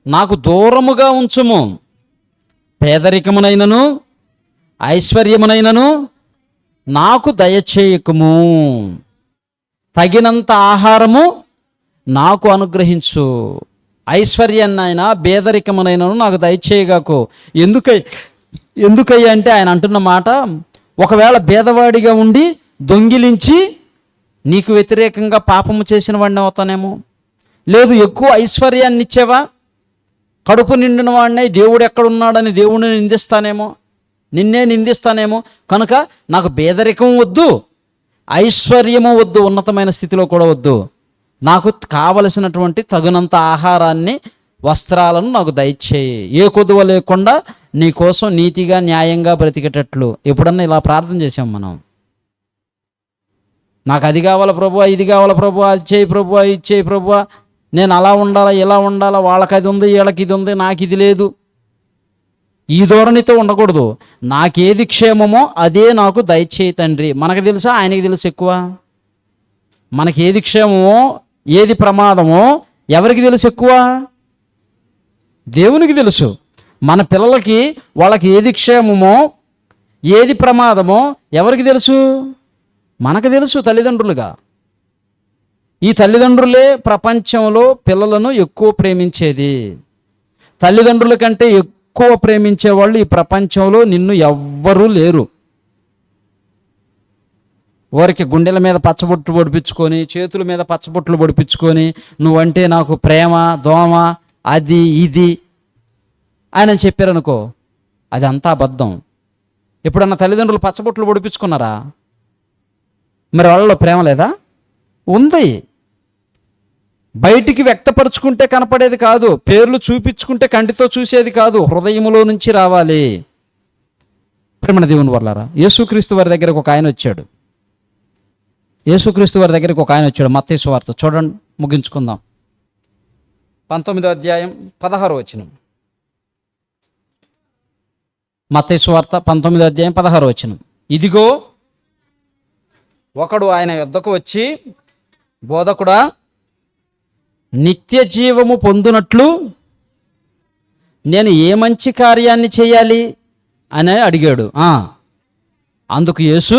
నాకు దూరముగా ఉంచుము, పేదరికమునైనను ఐశ్వర్యమునైనను నాకు దయచేయకుము, తగినంత ఆహారము నాకు అనుగ్రహించు. ఐశ్వర్యాన్నైనా పేదరికమునైనను నాకు దయచేయగాకు. ఎందుకయ్యా అంటే ఆయన అంటున్న మాట, ఒకవేళ పేదవాడిగా ఉండి దొంగిలించి నీకు వ్యతిరేకంగా పాపము చేసిన వాడిని అవుతానేమో, లేదు ఎక్కువ ఐశ్వర్యాన్ని ఇచ్చేవా, కడుపు నిండిన వాడిని దేవుడు ఎక్కడున్నాడని దేవుడిని నిందిస్తానేమో, నిన్నే నిందిస్తానేమో. కనుక నాకు పేదరికం వద్దు, ఐశ్వర్యము వద్దు, ఉన్నతమైన స్థితిలో కూడా వద్దు. నాకు కావలసినటువంటి తగినంత ఆహారాన్ని, వస్త్రాలను నాకు దయచేయి. ఏ కొదువ లేకుండా నీ కోసం నీతిగా న్యాయంగా బ్రతికేటట్లు. ఎప్పుడన్నా ఇలా ప్రార్థన చేసాం మనం? నాకు అది కావాలా ప్రభువా, ఇది కావాలా ప్రభువా, అది చేయి ప్రభువా, ఇది చేయి ప్రభువా, నేను అలా ఉండాలా ఇలా ఉండాలా, వాళ్ళకి అది ఉంది వీళ్ళకి ఇది ఉంది నాకు ఇది లేదు. ఈ ధోరణితో ఉండకూడదు. నాకేది క్షేమమో అదే నాకు దయచేయి తండ్రి. మనకు తెలుసా, ఆయనకి తెలుసు ఎక్కువ. మనకి ఏది క్షేమమో ఏది ప్రమాదమో ఎవరికి తెలుసు ఎక్కువ? దేవునికి తెలుసు. మన పిల్లలకి వాళ్ళకి ఏది క్షేమమో ఏది ప్రమాదమో ఎవరికి తెలుసు? మనకు తెలుసు తల్లిదండ్రులుగా. ఈ తల్లిదండ్రులే ప్రపంచంలో పిల్లలను ఎక్కువ ప్రేమించేది. తల్లిదండ్రుల కంటే ఎక్కువ ప్రేమించే వాళ్ళు ఈ ప్రపంచంలో నిన్ను ఎవ్వరూ లేరు. ఊరికి గుండెల మీద పచ్చబొట్లు పొడిపించుకొని, చేతుల మీద పచ్చబొట్లు పొడిపించుకొని, నువ్వంటే నాకు ప్రేమ, దోమ, అది ఇది ఆయన చెప్పారనుకో, అది అంతా అబద్ధం. ఎప్పుడన్నా తల్లిదండ్రులు పచ్చబొట్లు పొడిపించుకున్నారా? మరి వాళ్ళలో ప్రేమ లేదా? ఉంది. బయటికి వ్యక్తపరుచుకుంటే కనపడేది కాదు, పేర్లు చూపించుకుంటే కంటితో చూసేది కాదు, హృదయములో నుంచి రావాలి. ప్రేమణ దేవుని వర్లారా, యేసుక్రీస్తు వారి దగ్గరకు ఒక ఆయన వచ్చాడు. మత్తయి సువార్త చూడండి, ముగించుకుందాం. 19వ అధ్యాయం 16వ వచనం. మత్తయి సువార్త 19వ అధ్యాయం 16వ వచనం. ఇదిగో ఒకడు ఆయన యొద్దకు వచ్చి, బోధకుడా, నిత్య జీవము పొందునట్లు నేను ఏ మంచి కార్యాన్ని చేయాలి అని అడిగాడు. అందుకు యేసు,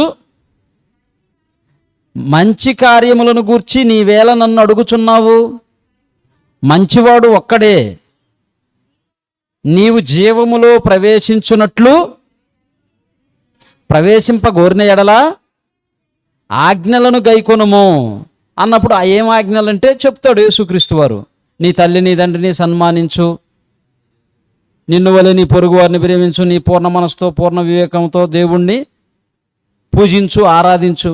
మంచి కార్యములను గూర్చి నీవేళ నన్ను అడుగుచున్నావు? మంచివాడు ఒక్కడే. నీవు జీవములో ప్రవేశింపగోరిన ఎడల ఆజ్ఞలను గైకొనుము అన్నప్పుడు ఆ ఏం ఆజ్ఞలంటే చెప్తాడు యేసుక్రీస్తు వారు. నీ తల్లి నీ తండ్రిని సన్మానించు, నిన్ను వలె నీ పొరుగు వారిని ప్రేమించు, నీ పూర్ణ మనసుతో పూర్ణ వివేకంతో దేవుణ్ణి పూజించు, ఆరాధించు.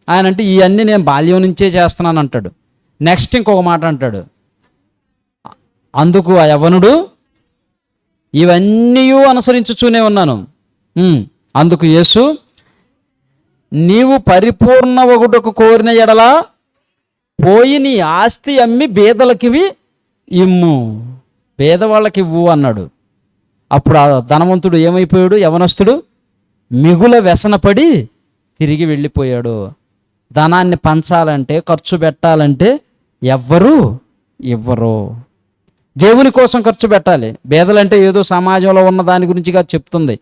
ఆయన అంటే ఇవన్నీ నేను బాల్యం నుంచే చేస్తున్నాను అంటాడు. నెక్స్ట్ ఇంకొక మాట అంటాడు, అందుకు ఆ యవ్వనుడు, ఇవన్నీ అనుసరించుచూనే ఉన్నాను. అందుకు యేసు, నీవు పరిపూర్ణ ఒకటకు కోరిన ఎడల పోయి నీ ఆస్తి అమ్మి బేదలకివి ఇమ్ము, పేదవాళ్ళకి ఇవ్వు అన్నాడు. అప్పుడు ఆ ధనవంతుడు ఏమైపోయాడు? యవనస్తుడు మిగుల వ్యసనపడి తిరిగి వెళ్ళిపోయాడు. ధనాన్ని పంచాలంటే, ఖర్చు పెట్టాలంటే ఎవ్వరు ఇవ్వరు. దేవుని కోసం ఖర్చు పెట్టాలి. బేదలంటే ఏదో సమాజంలో ఉన్న దాని గురించిగా చెప్తుంది.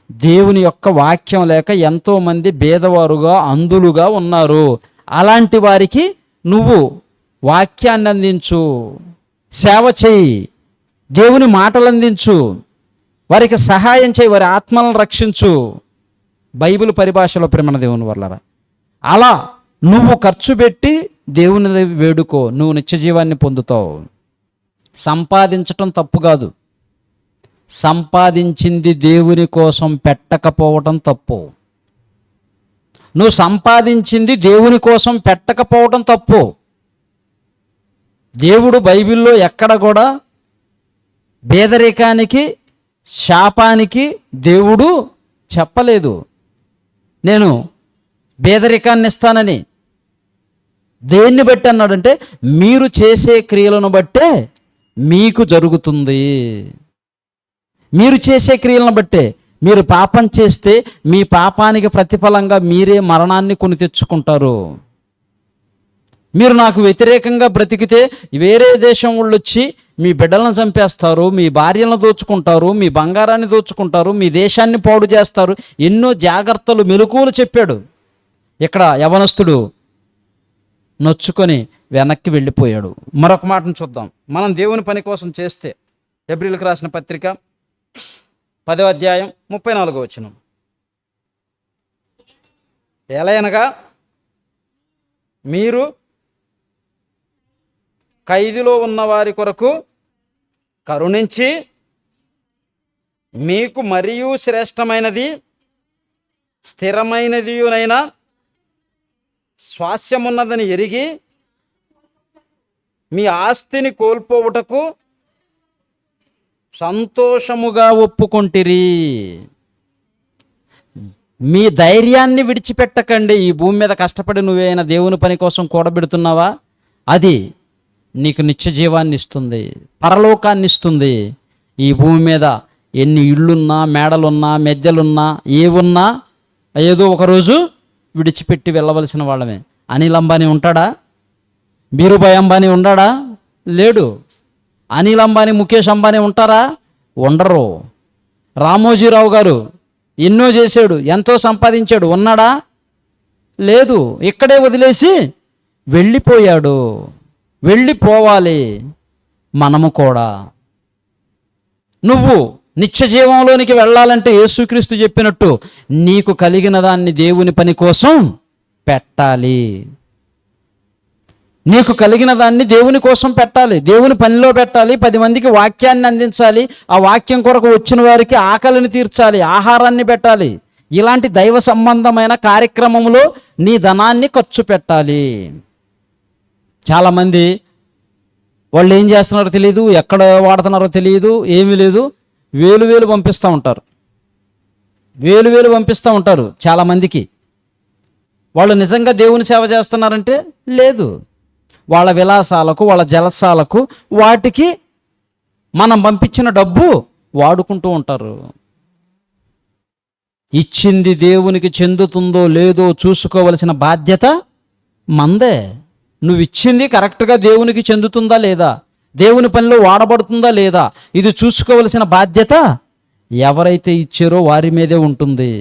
దేవుని యొక్క వాక్యం లేక ఎంతోమంది బేదవారుగా, అంధులుగా ఉన్నారు. అలాంటి వారికి నువ్వు వాక్యాన్ని అందించు, సేవ చేయి, దేవుని మాటలు అందించు, వారికి సహాయం చేయి, వారి ఆత్మలను రక్షించు. బైబిల్ పరిభాషలో ప్రేమ దేవుని వల్లరా అలా నువ్వు ఖర్చు పెట్టి దేవుని వేడుకో, నువ్వు నిత్యజీవాన్ని పొందుతావు. సంపాదించటం తప్పు కాదు, సంపాదించింది దేవుని కోసం పెట్టకపోవటం తప్పు. నువ్వు సంపాదించింది దేవుని కోసం పెట్టకపోవటం తప్పు. దేవుడు బైబిల్లో ఎక్కడ కూడా పేదరికానికి, శాపానికి దేవుడు చెప్పలేదు. నేను పేదరికాన్ని ఇస్తానని. దేన్ని బట్టి అన్నాడంటే, మీరు చేసే క్రియలను బట్టే మీకు జరుగుతుంది. మీరు చేసే క్రియలను బట్టే. మీరు పాపం చేస్తే మీ పాపానికి ప్రతిఫలంగా మీరే మరణాన్ని కొని తెచ్చుకుంటారు. మీరు నాకు వ్యతిరేకంగా బ్రతికితే వేరే దేశం వాళ్ళు వచ్చి మీ బిడ్డలను చంపేస్తారు, మీ భార్యలను దోచుకుంటారు, మీ బంగారాన్ని దోచుకుంటారు, మీ దేశాన్ని పాడు చేస్తారు. ఎన్నో జాగ్రత్తలు, మెలకువలు చెప్పాడు. ఇక్కడ యవనస్తుడు నొచ్చుకొని వెనక్కి వెళ్ళిపోయాడు. మరొక మాటను చూద్దాం. మనం దేవుని పని కోసం చేస్తే, హెబ్రీయులకు రాసిన పత్రిక 10వ అధ్యాయం 34వ వచనం. ఎలయనగా మీరు ఖైదులో ఉన్న వారి కొరకు కరుణించి, మీకు మరియు శ్రేష్టమైనది స్థిరమైనదియునైన స్వాస్యమున్నదని ఎరిగి మీ ఆస్తిని కోల్పోవుటకు సంతోషముగా ఒప్పుకొంటిరి. మీ ధైర్యాన్ని విడిచిపెట్టకండి. ఈ భూమి మీద కష్టపడి నువ్వేమైనా దేవుని పని కోసం కూడబెడుతున్నావా? అది నీకు నిత్య జీవాన్ని ఇస్తుంది, పరలోకాన్ని ఇస్తుంది. ఈ భూమి మీద ఎన్ని ఇళ్ళున్నా, మేడలున్నా, మెద్దెలున్నా, ఏవున్నా ఏదో ఒకరోజు విడిచిపెట్టి వెళ్ళవలసిన వాళ్ళమే. అనిల్ అంబానీ ఉంటాడా? బీరుభాయ్ అంబానీ ఉన్నాడా? లేడు. అనిల్ అంబానీ, ముఖేష్ అంబానీ ఉంటారా? ఉండరు. రామోజీరావు గారు ఎన్నో చేశాడు, ఎంతో సంపాదించాడు, ఉన్నాడా? లేదు. ఇక్కడే వదిలేసి వెళ్ళిపోయాడు. వెళ్ళిపోవాలి మనము కూడా. నువ్వు నిత్య జీవంలోనికి వెళ్ళాలంటే యేసుక్రీస్తు చెప్పినట్టు నీకు కలిగిన దాన్ని దేవుని పని కోసం పెట్టాలి. నీకు కలిగిన దాన్ని దేవుని కోసం పెట్టాలి, దేవుని పనిలో పెట్టాలి, 10 మందికి వాక్యాన్ని అందించాలి, ఆ వాక్యం కొరకు వచ్చిన వారికి ఆకలిని తీర్చాలి, ఆహారాన్ని పెట్టాలి. ఇలాంటి దైవ సంబంధమైన కార్యక్రమంలో నీ ధనాన్ని ఖర్చు పెట్టాలి. చాలామంది వాళ్ళు ఏం చేస్తున్నారో తెలియదు, ఎక్కడ వాడుతున్నారో తెలియదు, ఏమీ లేదు, వేలు పంపిస్తూ ఉంటారు, వేలు పంపిస్తూ ఉంటారు. చాలామందికి వాళ్ళు నిజంగా దేవుని సేవ చేస్తున్నారంటే లేదు. వాళ్ళ విలాసాలకు, వాళ్ళ జలసాలకు, వాటికి మనం పంపించిన డబ్బు వాడుకుంటూ ఉంటారు. ఇచ్చింది దేవునికి చెందుతుందో లేదో చూసుకోవలసిన బాధ్యత మందే. నువ్వు ఇచ్చింది కరెక్ట్గా దేవునికి చెందుతుందా లేదా, దేవుని పనిలో వాడబడుతుందా లేదా, ఇది చూసుకోవలసిన బాధ్యత ఎవరైతే ఇచ్చారో వారి మీదే ఉంటుంది.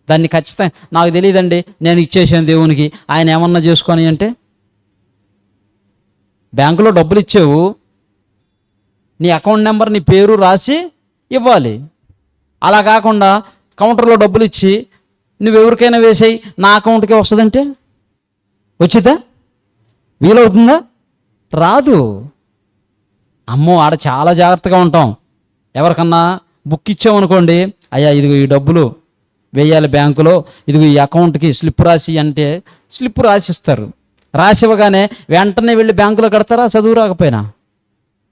దాన్ని ఖచ్చితంగా నాకు తెలియదండి, నేను ఇచ్చేసాను దేవునికి, ఆయన ఏమన్నా చేసుకొని అంటే, బ్యాంకులో డబ్బులు ఇచ్చావు, నీ అకౌంట్ నెంబర్, నీ పేరు రాసి ఇవ్వాలి. అలా కాకుండా కౌంటర్లో డబ్బులు ఇచ్చి నువ్వెవరికైనా వేసేయి నా అకౌంట్కే వస్తుందంటే వచ్చిద్దా? వీలవుతుందా? రాదు. అమ్మో, ఆడ చాలా జాగ్రత్తగా ఉంటాం. ఎవరికన్నా బుక్ ఇచ్చామనుకోండి, అయ్యా ఇదిగో ఈ డబ్బులు వేయాలి బ్యాంకులో, ఇదిగో ఈ అకౌంట్కి స్లిప్ రాసి అంటే స్లిప్ రాసిస్తారు. రాసివ్వగానే వెంటనే వెళ్ళి బ్యాంకులో కడతారా? చదువు రాకపోయినా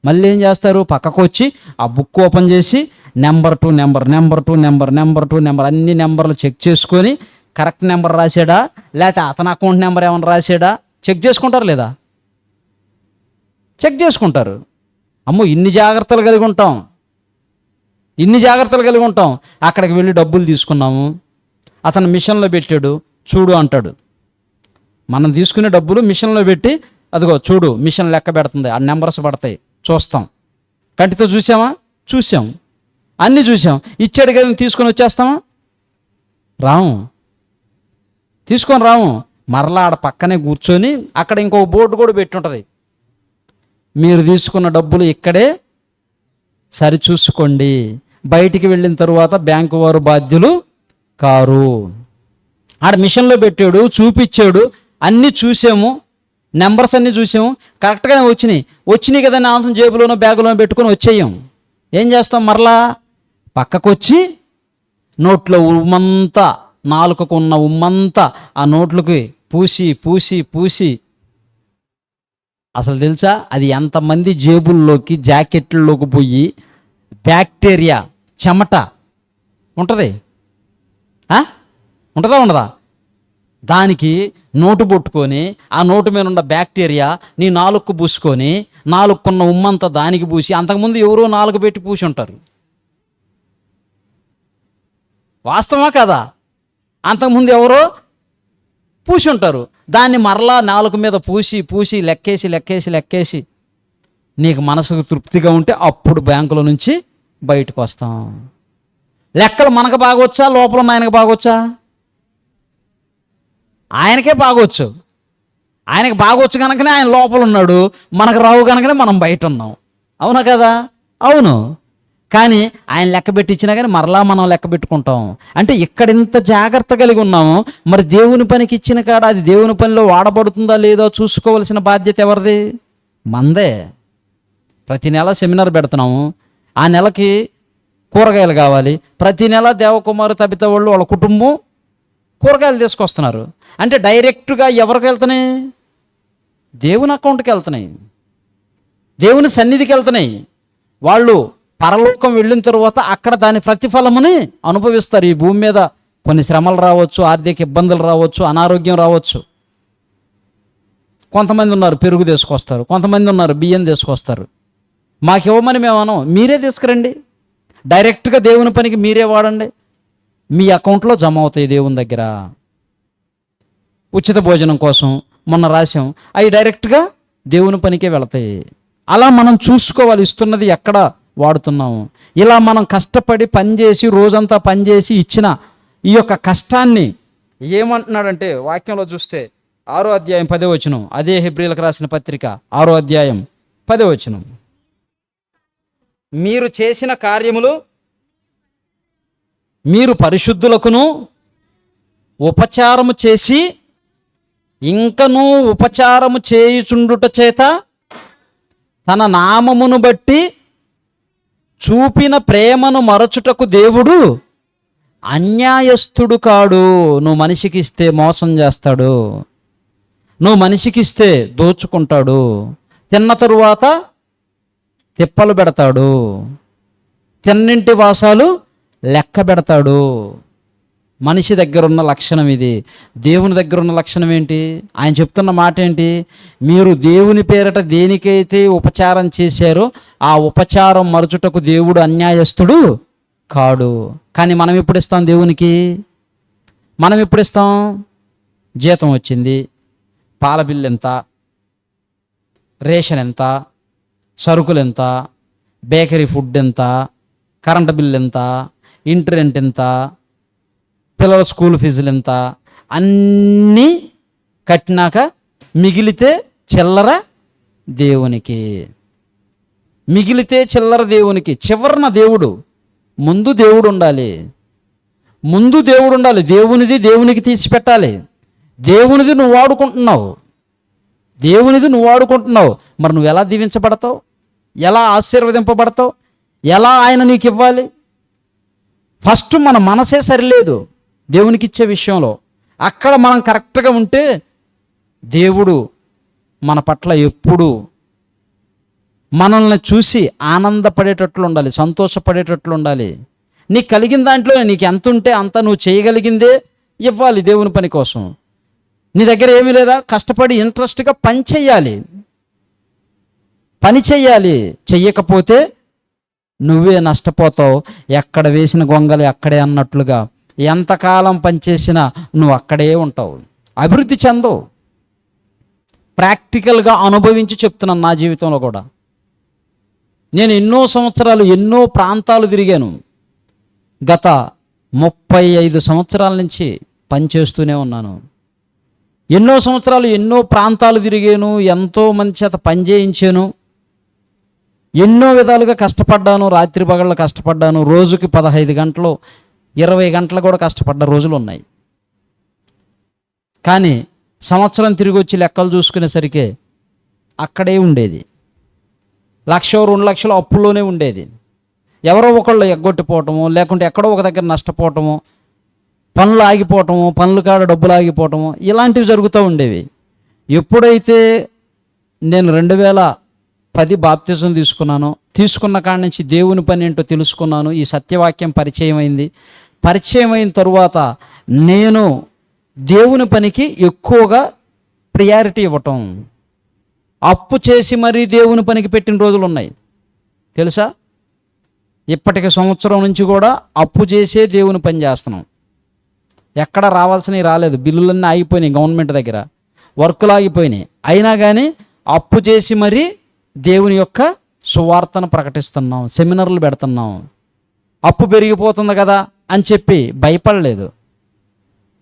మళ్ళీ ఏం చేస్తారు, పక్కకు వచ్చి ఆ బుక్ ఓపెన్ చేసి నెంబర్ టు నెంబర్ అన్ని నెంబర్లు చెక్ చేసుకొని కరెక్ట్ నెంబర్ రాసాడా, లేకపోతే అతని అకౌంట్ నెంబర్ ఏమైనా రాసాడా చెక్ చేసుకుంటారు లేదా? చెక్ చేసుకుంటారు. అమ్మో, ఇన్ని జాగ్రత్తలు కలిగి ఉంటాం. అక్కడికి వెళ్ళి డబ్బులు తీసుకున్నాము, అతను మిషన్లో పెట్టాడు, చూడు అంటాడు. మనం తీసుకునే డబ్బులు మిషన్లో పెట్టి, అదిగో చూడు మిషన్ లెక్క పెడుతుంది, ఆ నెంబర్స్ పడతాయి, చూస్తాం. కంటితో చూసామా? చూసాం, అన్నీ చూసాం. ఇచ్చాడు కదా తీసుకొని వచ్చేస్తామా? తీసుకొని రాము. మరలా ఆడ పక్కనే కూర్చొని అక్కడ ఇంకో బోర్డు కూడా పెట్టి ఉంటుంది, మీరు తీసుకున్న డబ్బులు ఇక్కడే సరి చూసుకోండి, బయటికి వెళ్ళిన తరువాత బ్యాంకు వారు బాధ్యులు కారు. ఆడ మిషన్లో పెట్టాడు, చూపించాడు, అన్నీ చూసాము, నెంబర్స్ అన్నీ చూసాము, కరెక్ట్గానే వచ్చినాయి కదా నా జేబులోనో బ్యాగులోనో పెట్టుకొని వచ్చేయం. ఏం చేస్తాం? మరలా పక్కకు వచ్చి నోట్లో ఉమ్మంతా, నాలుకకు ఉన్న ఉమ్మంతా ఆ నోట్లకి పూసి అసలు తెలుసా అది ఎంతమంది జేబుల్లోకి, జాకెట్లలోకి పోయి బ్యాక్టీరియా, చెమట ఉంటుంది. ఉంటుందా? ఉండదా? దానికి నోటు పట్టుకొని ఆ నోటు మీద ఉన్న బ్యాక్టీరియా నీ నాలుగుకు పూసుకొని, నాలుగుకున్న ఉమ్మంతా దానికి పూసి, అంతకుముందు ఎవరో నాలుగు పెట్టి పూసి ఉంటారు. వాస్తవమా కదా? అంతకుముందు ఎవరో పూసి ఉంటారు. దాన్ని మరలా నాలుగు మీద పూసి లెక్కేసి నీకు మనసుకు తృప్తిగా ఉంటే అప్పుడు బ్యాంకులో నుంచి బయటకు వస్తాం. లెక్కలు మనకు బాగొచ్చా, లోపల ఆయనకు బాగొచ్చా? ఆయనకే బాగొచ్చు. ఆయనకు బాగొచ్చు కనుకనే ఆయన లోపల ఉన్నాడు, మనకు రావు కనుకనే మనం బయట ఉన్నాం. అవునా కదా? అవును. కానీ ఆయన లెక్క పెట్టించినా కానీ మరలా మనం లెక్క పెట్టుకుంటాం. అంటే ఇక్కడ ఇంత జాగ్రత్త కలిగి ఉన్నాము, మరి దేవుని పనికి ఇచ్చిన కాడ అది దేవుని పనిలో వాడబడుతుందా లేదో చూసుకోవాల్సిన బాధ్యత ఎవరిది? మందే. ప్రతి నెల సెమినార్ పెడుతున్నాము, ఆ నెలకి కూరగాయలు కావాలి. ప్రతి నెల దేవకుమారు తబిత వాళ్ళు వాళ్ళ కుటుంబం కూరగాయలు తీసుకొస్తున్నారు. అంటే డైరెక్ట్గా ఎవరికి వెళ్తున్నాయి? దేవుని అకౌంట్కి వెళ్తున్నాయి, దేవుని సన్నిధికి వెళ్తున్నాయి. వాళ్ళు పరలోకం వెళ్ళిన తర్వాత అక్కడ దాని ప్రతిఫలముని అనుభవిస్తారు. ఈ భూమి మీద కొన్ని శ్రమలు రావచ్చు, ఆర్థిక ఇబ్బందులు రావచ్చు, అనారోగ్యం రావచ్చు. కొంతమంది ఉన్నారు పెరుగు తీసుకొస్తారు, కొంతమంది ఉన్నారు బియ్యం తీసుకొస్తారు. మాకు ఇవ్వమని మేము అనం, మీరే తీసుకురండి, డైరెక్ట్గా దేవుని పనికి మీరే వాడండి, మీ అకౌంట్లో జమ అవుతాయి దేవుని దగ్గర. ఉచిత భోజనం కోసం మొన్న రాసాం, అవి డైరెక్ట్గా దేవుని పనికే వెళతాయి. అలా మనం చూసుకోవాలి ఇస్తున్నది ఎక్కడ వాడుతున్నాము. ఇలా మనం కష్టపడి పనిచేసి రోజంతా పనిచేసి ఇచ్చిన ఈ యొక్క కష్టాన్ని ఏమంటున్నాడంటే వాక్యంలో చూస్తే 6వ అధ్యాయం 10వ వచనం, అదే హెబ్రీలకు రాసిన పత్రిక 6వ అధ్యాయం 10వ వచనం, మీరు చేసిన కార్యములు మీరు పరిశుద్ధులకును ఉపచారము చేసి ఇంకనూ ఉపచారము చేయుచుండుట చేత తన నామమును బట్టి చూపిన ప్రేమను మరచుటకు దేవుడు అన్యాయస్థుడు కాడు. నువ్వు మనిషికి ఇస్తే మోసం చేస్తాడు, నువ్వు మనిషికి ఇస్తే దోచుకుంటాడు, తిన్న తరువాత తిప్పలు పెడతాడు, తిన్నింటి వాసాలు లెక్క పెడతాడు. మనిషి దగ్గర ఉన్న లక్షణం ఇది. దేవుని దగ్గర ఉన్న లక్షణం ఏంటి? ఆయన చెప్తున్న మాట ఏంటి? మీరు దేవుని పేరట దేనికైతే ఉపచారం చేశారో ఆ ఉపచారం మరచుటకు దేవుడు అన్యాయస్తుడు కాడు. కానీ మనం ఎప్పుడు ఇస్తాం దేవునికి? మనం ఎప్పుడు ఇస్తాం? జీతం వచ్చింది, పాల బిల్లు ఎంత, రేషన్ ఎంత, సరుకులు ఎంత, బేకరీ ఫుడ్ ఎంత, కరెంటు బిల్లు ఎంత, ఇంటి రెంట్ ఎంత, పిల్లల స్కూల్ ఫీజులు ఎంత, అన్నీ కట్టినాక మిగిలితే చిల్లర దేవునికి. మిగిలితే చిల్లర దేవునికి. చివరన దేవుడు. ముందు దేవుడు ఉండాలి. ముందు దేవుడు ఉండాలి. దేవునిది దేవునికి తీసి పెట్టాలి. దేవునిది నువ్వు వాడుకుంటున్నావు. దేవునిది నువ్వు వాడుకుంటున్నావు. మరి నువ్వు ఎలా దీవించబడతావు? ఎలా ఆశీర్వదింపబడతావు? ఎలా ఆయన నీకు ఇవ్వాలి? ఫస్ట్ మన మనసే సరిలేదు దేవునికి ఇచ్చే విషయంలో. అక్కడ మనం కరెక్ట్గా ఉంటే దేవుడు మన పట్ల ఎప్పుడు మనల్ని చూసి ఆనందపడేటట్లు ఉండాలి, సంతోషపడేటట్లు ఉండాలి. నీకు కలిగిన దాంట్లో నీకు ఎంత ఉంటే అంత నువ్వు చేయగలిగిందే ఇవ్వాలి దేవుని పని కోసం. నీ దగ్గర ఏమీ లేదా, కష్టపడి ఇంట్రెస్ట్గా పని చెయ్యాలి. పని చెయ్యాలి. చెయ్యకపోతే నువ్వే నష్టపోతావు. ఎక్కడ వేసిన గొంగలి అక్కడే అన్నట్లుగా ఎంతకాలం పనిచేసినా నువ్వు అక్కడే ఉంటావు, అభివృద్ధి చెందవు. ప్రాక్టికల్గా అనుభవించి చెప్తున్నాను. నా జీవితంలో కూడా నేను ఎన్నో సంవత్సరాలు ఎన్నో ప్రాంతాలు తిరిగాను. గత 35 సంవత్సరాల నుంచి పనిచేస్తూనే ఉన్నాను. ఎన్నో సంవత్సరాలు ఎన్నో ప్రాంతాలు తిరిగాను, ఎంతో మంది చేత పని చేయించాను, ఎన్నో విధాలుగా కష్టపడ్డాను, రాత్రి పగళ్ళు కష్టపడ్డాను. రోజుకి 15 గంటలు 20 గంటలు కూడా కష్టపడ్డ రోజులు ఉన్నాయి. కానీ సంవత్సరం తిరిగి వచ్చి లెక్కలు చూసుకునేసరికి అక్కడే ఉండేది. 1,00,000 2 లక్షలు అప్పుల్లోనే ఉండేది. ఎవరో ఒకళ్ళు ఎగ్గొట్టిపోవటము, లేకుంటే ఎక్కడో ఒక దగ్గర నష్టపోవటము, పనులు ఆగిపోవటము, పనులు కాడ డబ్బులు ఆగిపోవటము, ఇలాంటివి జరుగుతూ ఉండేవి. ఎప్పుడైతే నేను 2010 బాప్తిజం తీసుకున్న కాడి నుంచి దేవుని పని ఏంటో తెలుసుకున్నాను. ఈ సత్యవాక్యం పరిచయం అయింది. పరిచయం అయిన తరువాత నేను దేవుని పనికి ఎక్కువగా ప్రియారిటీ ఇవ్వటం. అప్పు చేసి మరీ దేవుని పనికి పెట్టిన రోజులు ఉన్నాయి తెలుసా. ఇప్పటికి సంవత్సరం నుంచి కూడా అప్పు చేసే దేవుని పని చేస్తున్నాం. ఎక్కడ రావాల్సినవి రాలేదు, బిల్లులన్నీ ఆగిపోయినాయి, గవర్నమెంట్ దగ్గర వర్కులు ఆగిపోయినాయి. అయినా కానీ అప్పు చేసి మరీ దేవుని యొక్క సువార్తను ప్రకటిస్తున్నాం, సెమినార్లు పెడుతున్నాం. అప్పు పెరిగిపోతుంది కదా అని చెప్పి భయపడలేదు.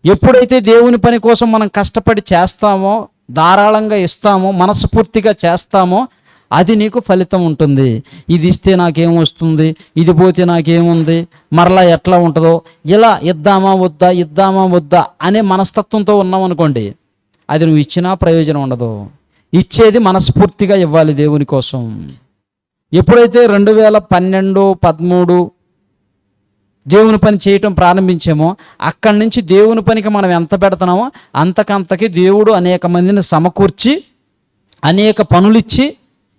ఎప్పుడైతే దేవుని పని కోసం మనం కష్టపడి చేస్తామో, ధారాళంగా ఇస్తామో, మనస్ఫూర్తిగా చేస్తామో అది నీకు ఫలితం ఉంటుంది. ఇది ఇస్తే నాకేమొస్తుంది, ఇది పోతే నాకేముంది, మరలా ఎట్లా ఉంటుందో, ఇలా ఇద్దామా వద్దా అనే మనస్తత్వంతో ఉన్నామనుకోండి, అది నువ్వు ఇచ్చినా ప్రయోజనం ఉండదు. ఇచ్చేది మనస్ఫూర్తిగా ఇవ్వాలి దేవుని కోసం. ఎప్పుడైతే 2012, 13 దేవుని పని చేయటం ప్రారంభించామో అక్కడి నుంచి దేవుని పనికి మనం ఎంత పెడుతున్నామో అంతకంతకి దేవుడు అనేక మందిని సమకూర్చి అనేక పనులిచ్చి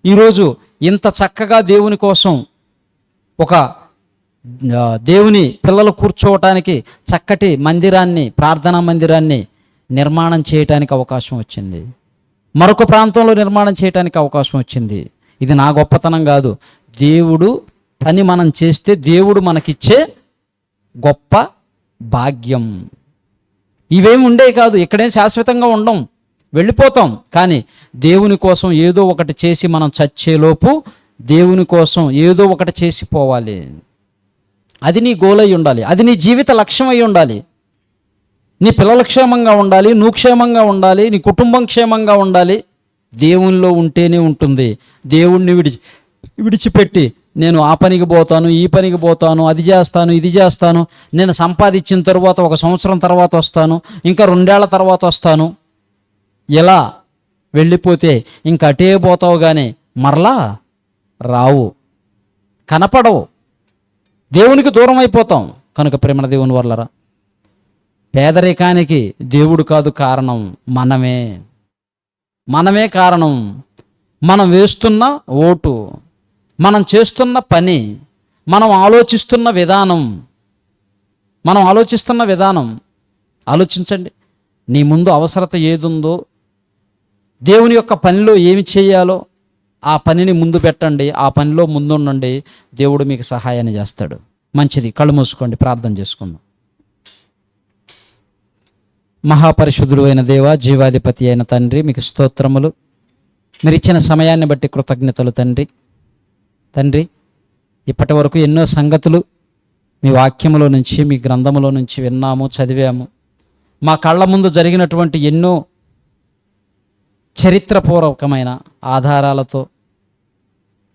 ఈరోజు ఇంత చక్కగా దేవుని కోసం ఒక దేవుని పిల్లలు కూర్చోవటానికి చక్కటి మందిరాన్ని, ప్రార్థనా మందిరాన్ని నిర్మాణం చేయటానికి అవకాశం వచ్చింది. మరొక ప్రాంతంలో నిర్మాణం చేయడానికి అవకాశం వచ్చింది. ఇది నా గొప్పతనం కాదు, దేవుడు పని మనం చేస్తే దేవుడు మనకిచ్చే గొప్ప భాగ్యం. ఇవేమి ఉండే కాదు, ఇక్కడేం శాశ్వతంగా ఉండం, వెళ్ళిపోతాం. కానీ దేవుని కోసం ఏదో ఒకటి చేసి మనం చచ్చేలోపు దేవుని కోసం ఏదో ఒకటి చేసిపోవాలి. అది నీ గోల్ అయి ఉండాలి, అది నీ జీవిత లక్ష్యం అయి ఉండాలి. నీ పిల్లల క్షేమంగా ఉండాలి, నువ్వు క్షేమంగా ఉండాలి, నీ కుటుంబం క్షేమంగా ఉండాలి. దేవునిలో ఉంటేనే ఉంటుంది. దేవుణ్ణి విడిచిపెట్టి నేను ఆ పనికి పోతాను, ఈ పనికి పోతాను, అది చేస్తాను, ఇది చేస్తాను, నేను సంపాదించిన తర్వాత 1 సంవత్సరం తర్వాత వస్తాను, ఇంకా 2 ఏళ్ల తర్వాత వస్తాను, ఇలా వెళ్ళిపోతే ఇంక అటే పోతావు కానీ మరలా రావు, కనపడవు, దేవునికి దూరం అయిపోతాం. కనుక ప్రేమ దేవుని వల్లరా, పేదరికానికి దేవుడు కాదు కారణం, మనమే కారణం. మనం వేస్తున్న ఓటు, మనం చేస్తున్న పని, మనం ఆలోచిస్తున్న విధానం. ఆలోచించండి. నీ ముందు అవసరత ఏదుందో, దేవుని యొక్క పనిలో ఏమి చేయాలో ఆ పనిని ముందు పెట్టండి, ఆ పనిలో ముందుండండి. దేవుడు మీకు సహాయాన్ని చేస్తాడు. మంచిది, కళ్ళు మూసుకోండి, ప్రార్థన చేసుకుందాం. మహాపరిశుద్ధుడు అయిన దేవ, జీవాధిపతి అయిన తండ్రి, మీకు స్తోత్రములు. మీరు ఇచ్చిన సమయాన్ని బట్టి కృతజ్ఞతలు తండ్రి. ఇప్పటి వరకు ఎన్నో సంగతులు మీ వాక్యములో నుంచి, మీ గ్రంథములో నుంచి విన్నాము, చదివాము. మా కళ్ళ ముందు జరిగినటువంటి ఎన్నో చరిత్రపూర్వకమైన ఆధారాలతో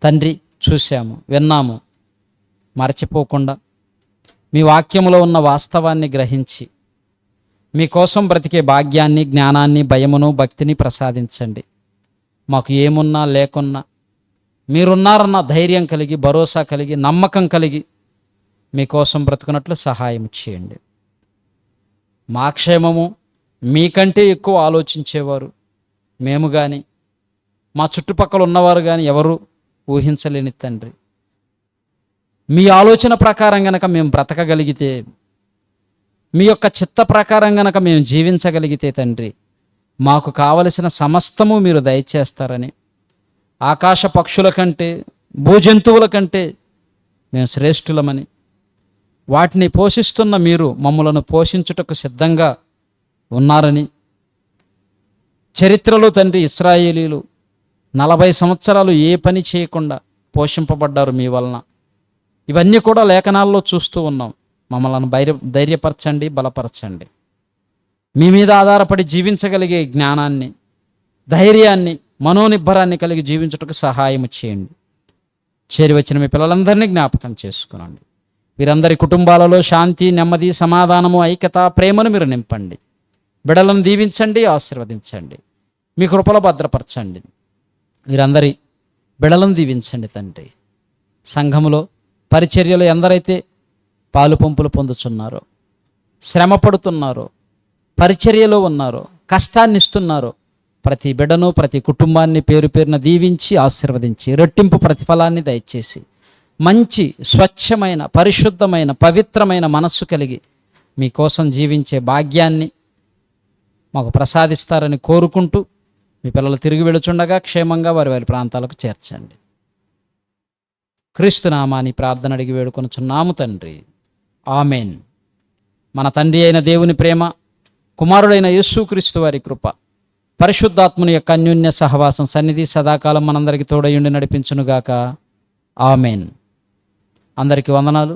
తండ్రి చూశాము, విన్నాము. మరచిపోకుండా మీ వాక్యములో ఉన్న వాస్తవాన్ని గ్రహించి మీకోసం బ్రతికే భాగ్యాన్ని, జ్ఞానాన్ని, భయమును, భక్తిని ప్రసాదించండి. మాకు ఏమున్నా లేకున్నా మీరున్నారన్న ధైర్యం కలిగి, భరోసా కలిగి, నమ్మకం కలిగి మీకోసం బ్రతుకున్నట్లు సహాయం చేయండి. మా క్షేమము మీకంటే ఎక్కువ ఆలోచించేవారు మేము కానీ, మా చుట్టుపక్కల ఉన్నవారు కానీ ఎవరు ఊహించలేని తండ్రి. మీ ఆలోచన ప్రకారం గనక మేము బ్రతకగలిగితే, మీ యొక్క చిత్త ప్రకారం గనక మేము జీవించగలిగితే తండ్రి, మాకు కావలసిన సమస్తము మీరు దయచేస్తారని, ఆకాశ పక్షుల కంటే, భూజంతువుల కంటే మేము శ్రేష్ఠులమని, వాటిని పోషిస్తున్న మీరు మమ్మలను పోషించుటకు సిద్ధంగా ఉన్నారని, చరిత్రలో తండ్రి ఇశ్రాయేలీలు 40 సంవత్సరాలు ఏ పని చేయకుండా పోషింపబడ్డారు మీ వలన. ఇవన్నీ కూడా లేఖనాల్లో చూస్తూ ఉన్నాం. మమ్మల్ని ధైర్యపరచండి, బలపరచండి. మీ మీద ఆధారపడి జీవించగలిగే జ్ఞానాన్ని, ధైర్యాన్ని, మనోనిబ్బరాన్ని కలిగి జీవించుటకు సహాయం చేయండి. చేరి వచ్చిన మీ పిల్లలందరినీ జ్ఞాపకం చేసుకునండి. వీరందరి కుటుంబాలలో శాంతి, నెమ్మది, సమాధానము, ఐక్యత, ప్రేమను మీరు నింపండి. బిడలను దీవించండి, ఆశీర్వదించండి, మీ కృపలో భద్రపరచండి. వీరందరి బిడలను దీవించండి తండ్రి. సంఘములో పరిచర్యలు ఎందరైతే పాలు పంపులు పొందుచున్నారో, శ్రమ పడుతున్నారో, పరిచర్యలో ఉన్నారో, కష్టాన్ని ఇస్తున్నారో, ప్రతి బిడ్డను, ప్రతి కుటుంబాన్ని పేరు పేరున దీవించి ఆశీర్వదించి రెట్టింపు ప్రతిఫలాన్ని దయచేసి మంచి స్వచ్ఛమైన, పరిశుద్ధమైన, పవిత్రమైన మనస్సు కలిగి మీకోసం జీవించే భాగ్యాన్ని మాకు ప్రసాదిస్తారని కోరుకుంటూ, మీ పిల్లలు తిరిగి వెళుచుండగా క్షేమంగా వారి వారి ప్రాంతాలకు చేర్చండి. క్రీస్తు నామాని ప్రార్థన అడిగి వేడుకొనుచున్నాము తండ్రి, ఆమెన్. మన తండ్రి అయిన దేవుని ప్రేమ, కుమారుడైన యేసుక్రీస్తు వారి కృప, పరిశుద్ధాత్ముని యొక్క అన్యోన్య సహవాసం, సన్నిధి సదాకాలం మనందరికీ తోడయుండి నడిపించునుగాక. ఆమెన్. అందరికీ వందనాలు.